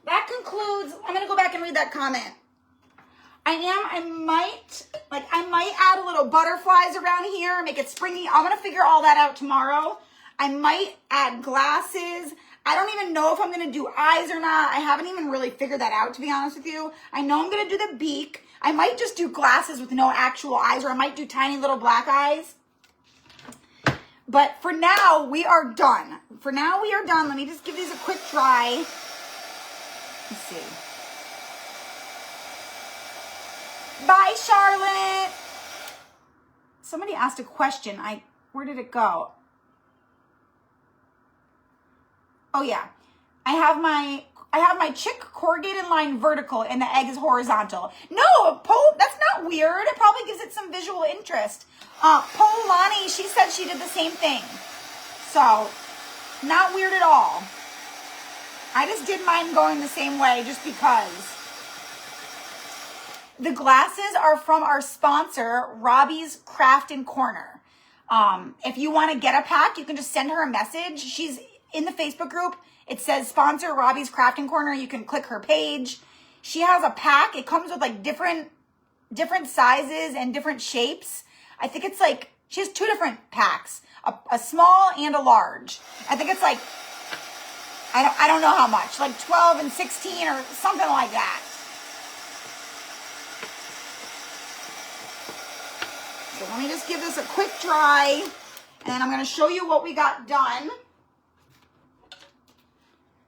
That concludes. I'm gonna go back and read that comment. I might add a little butterflies around here, make it springy. I'm gonna figure all that out tomorrow. I might add glasses. I don't even know if I'm gonna do eyes or not. I haven't even really figured that out, to be honest with you. I know I'm gonna do the beak. I might just do glasses with no actual eyes, or I might do tiny little black eyes. But for now, we are done. Let me just give these a quick dry. Let's see. Bye, Charlotte. Somebody asked a question. Where did it go? Oh, yeah. I have my I have my chick corrugated line vertical and the egg is horizontal. No, that's not weird. It probably gives it some visual interest. Polani, she said she did the same thing. So, not weird at all. I just did mine going the same way just because. The glasses are from our sponsor, Robbie's Craft and Corner. If you want to get a pack, you can just send her a message. She's in the Facebook group. It says sponsor Robbie's Craft and Corner. You can click her page. She has a pack. It comes with like different sizes and different shapes. I think it's like, she has 2 different packs, a small and a large. I think it's like, I don't know how much, like 12 and 16 or something like that. So let me just give this a quick dry, and then I'm going to show you what we got done.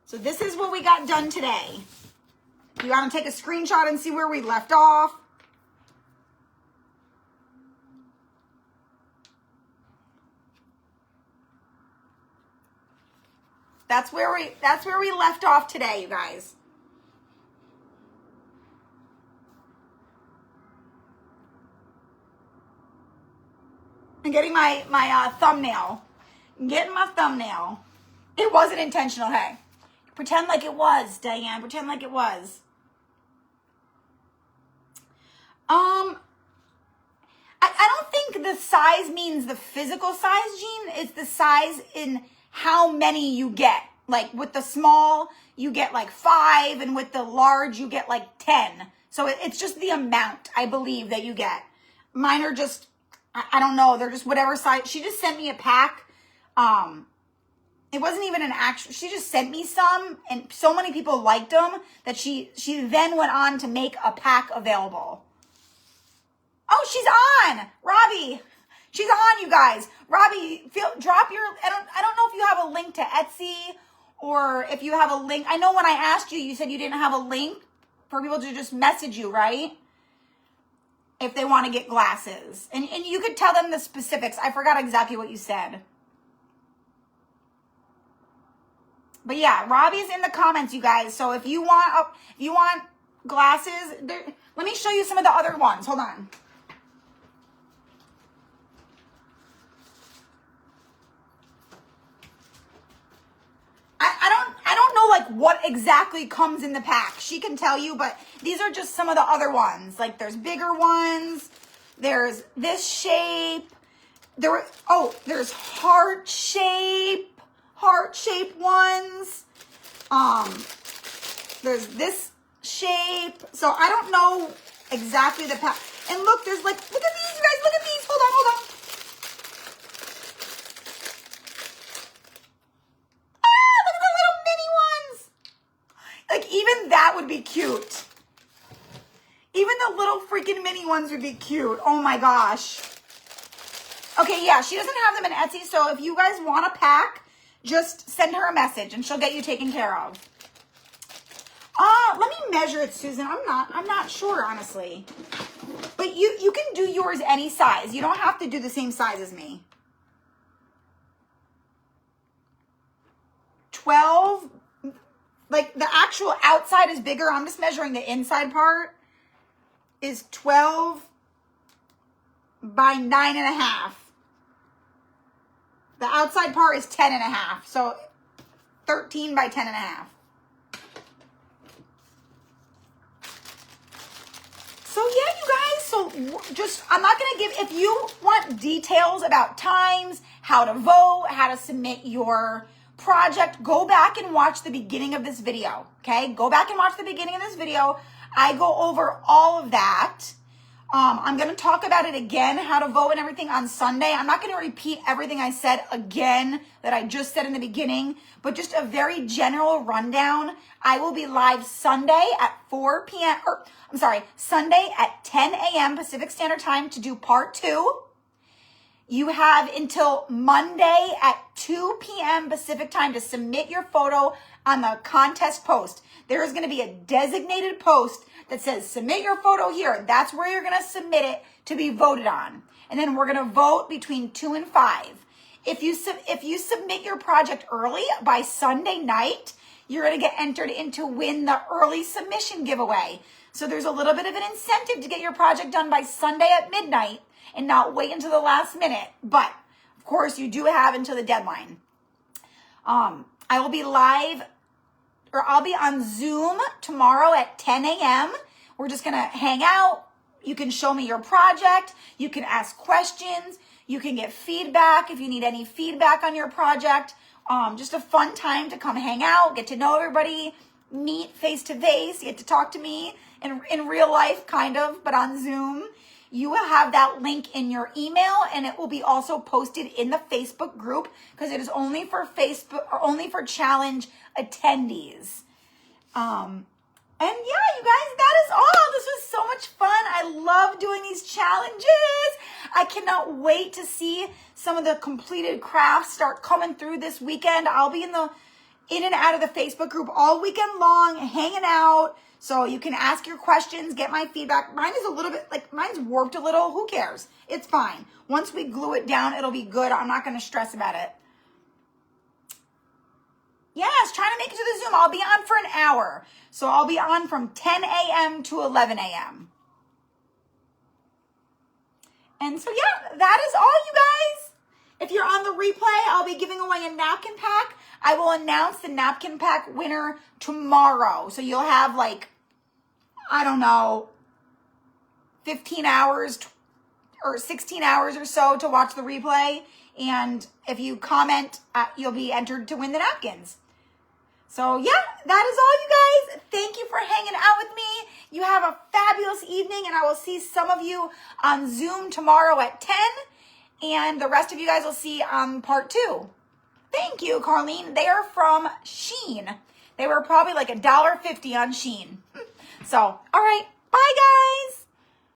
So this is what we got done today. You want to take a screenshot and see where we left off. That's where we left off today, you guys. I'm getting my thumbnail. I'm getting my thumbnail. It wasn't intentional, hey. Pretend like it was, Diane. Pretend like it was. I don't think the size means the physical size, Jean. It's the size in how many you get. Like with the small, you get like 5, and with the large, you get like 10. So it's just the amount, I believe, that you get. Mine are just, I don't know, they're just whatever size. She just sent me a pack. It wasn't even an actual, she just sent me some, and so many people liked them that she then went on to make a pack available. Oh, she's on, Robbie. She's on, you guys. Robbie, drop your, I don't know if you have a link to Etsy or if you have a link. I know when I asked you, you said you didn't have a link for people to just message you, right? If they want to get glasses. And you could tell them the specifics. I forgot exactly what you said. But yeah, Robbie's in the comments, you guys. So if you want glasses, let me show you some of the other ones. Hold on. I don't know like what exactly comes in the pack. She can tell you, but these are just some of the other ones. Like there's bigger ones. There's this shape. There's heart shape ones. There's this shape. So I don't know exactly the pack. And look, there's like, look at these, you guys, look at these. Hold on. Like, even that would be cute. Even the little freaking mini ones would be cute. Oh my gosh. Okay, yeah, she doesn't have them in Etsy, so if you guys want a pack, just send her a message and she'll get you taken care of. Let me measure it, Susan. I'm not sure, honestly. But you can do yours any size. You don't have to do the same size as me. 12. Like the actual outside is bigger. I'm just measuring the inside part is 12 by 9.5. The outside part is 10.5. So 13 by 10.5. So yeah, you guys, so just, I'm not going to give, if you want details about times, how to vote, how to submit your project, go back and watch the beginning of this video, okay? Go back and watch the beginning of this video. I go over all of that. I'm going to talk about it again, how to vote and everything on Sunday. I'm not going to repeat everything I said again that I just said in the beginning, but just a very general rundown. I will be live Sunday at 4 p.m. Sunday at 10 a.m. Pacific Standard Time to do part 2. You have until Monday at 2 p.m. Pacific Time to submit your photo on the contest post. There is going to be a designated post that says submit your photo here. That's where you're going to submit it to be voted on. And then we're going to vote between 2 and 5. If you submit your project early by Sunday night, you're going to get entered in to win the early submission giveaway. So there's a little bit of an incentive to get your project done by Sunday at midnight and not wait until the last minute. But of course, you do have until the deadline. I will be live, or I'll be on Zoom tomorrow at 10 a.m. We're just going to hang out. You can show me your project. You can ask questions. You can get feedback if you need any feedback on your project. Just a fun time to come hang out, get to know everybody, meet face to face, get to talk to me in real life, kind of, but on Zoom. You will have that link in your email, and it will be also posted in the Facebook group because it is only for Facebook or only for challenge attendees. And yeah, you guys, that is all. This was so much fun. I love doing these challenges. I cannot wait to see some of the completed crafts start coming through this weekend. I'll be in and out of the Facebook group all weekend long, hanging out. So you can ask your questions, get my feedback. Mine is a little bit, mine's warped a little. Who cares? It's fine. Once we glue it down, it'll be good. I'm not going to stress about it. Yes, trying to make it to the Zoom. I'll be on for an hour. So I'll be on from 10 a.m. to 11 a.m. And so yeah, that is all, you guys. If you're on the replay, I'll be giving away a napkin pack. I will announce the napkin pack winner tomorrow. So you'll have 15 hours or 16 hours or so to watch the replay. And if you comment, you'll be entered to win the napkins. So yeah, that is all, you guys. Thank you for hanging out with me. You have a fabulous evening, and I will see some of you on Zoom tomorrow at 10. And the rest of you guys will see on part 2. Thank you, Carlene. They are from Shein. They were probably $1.50 on Shein. So, all right. Bye, guys.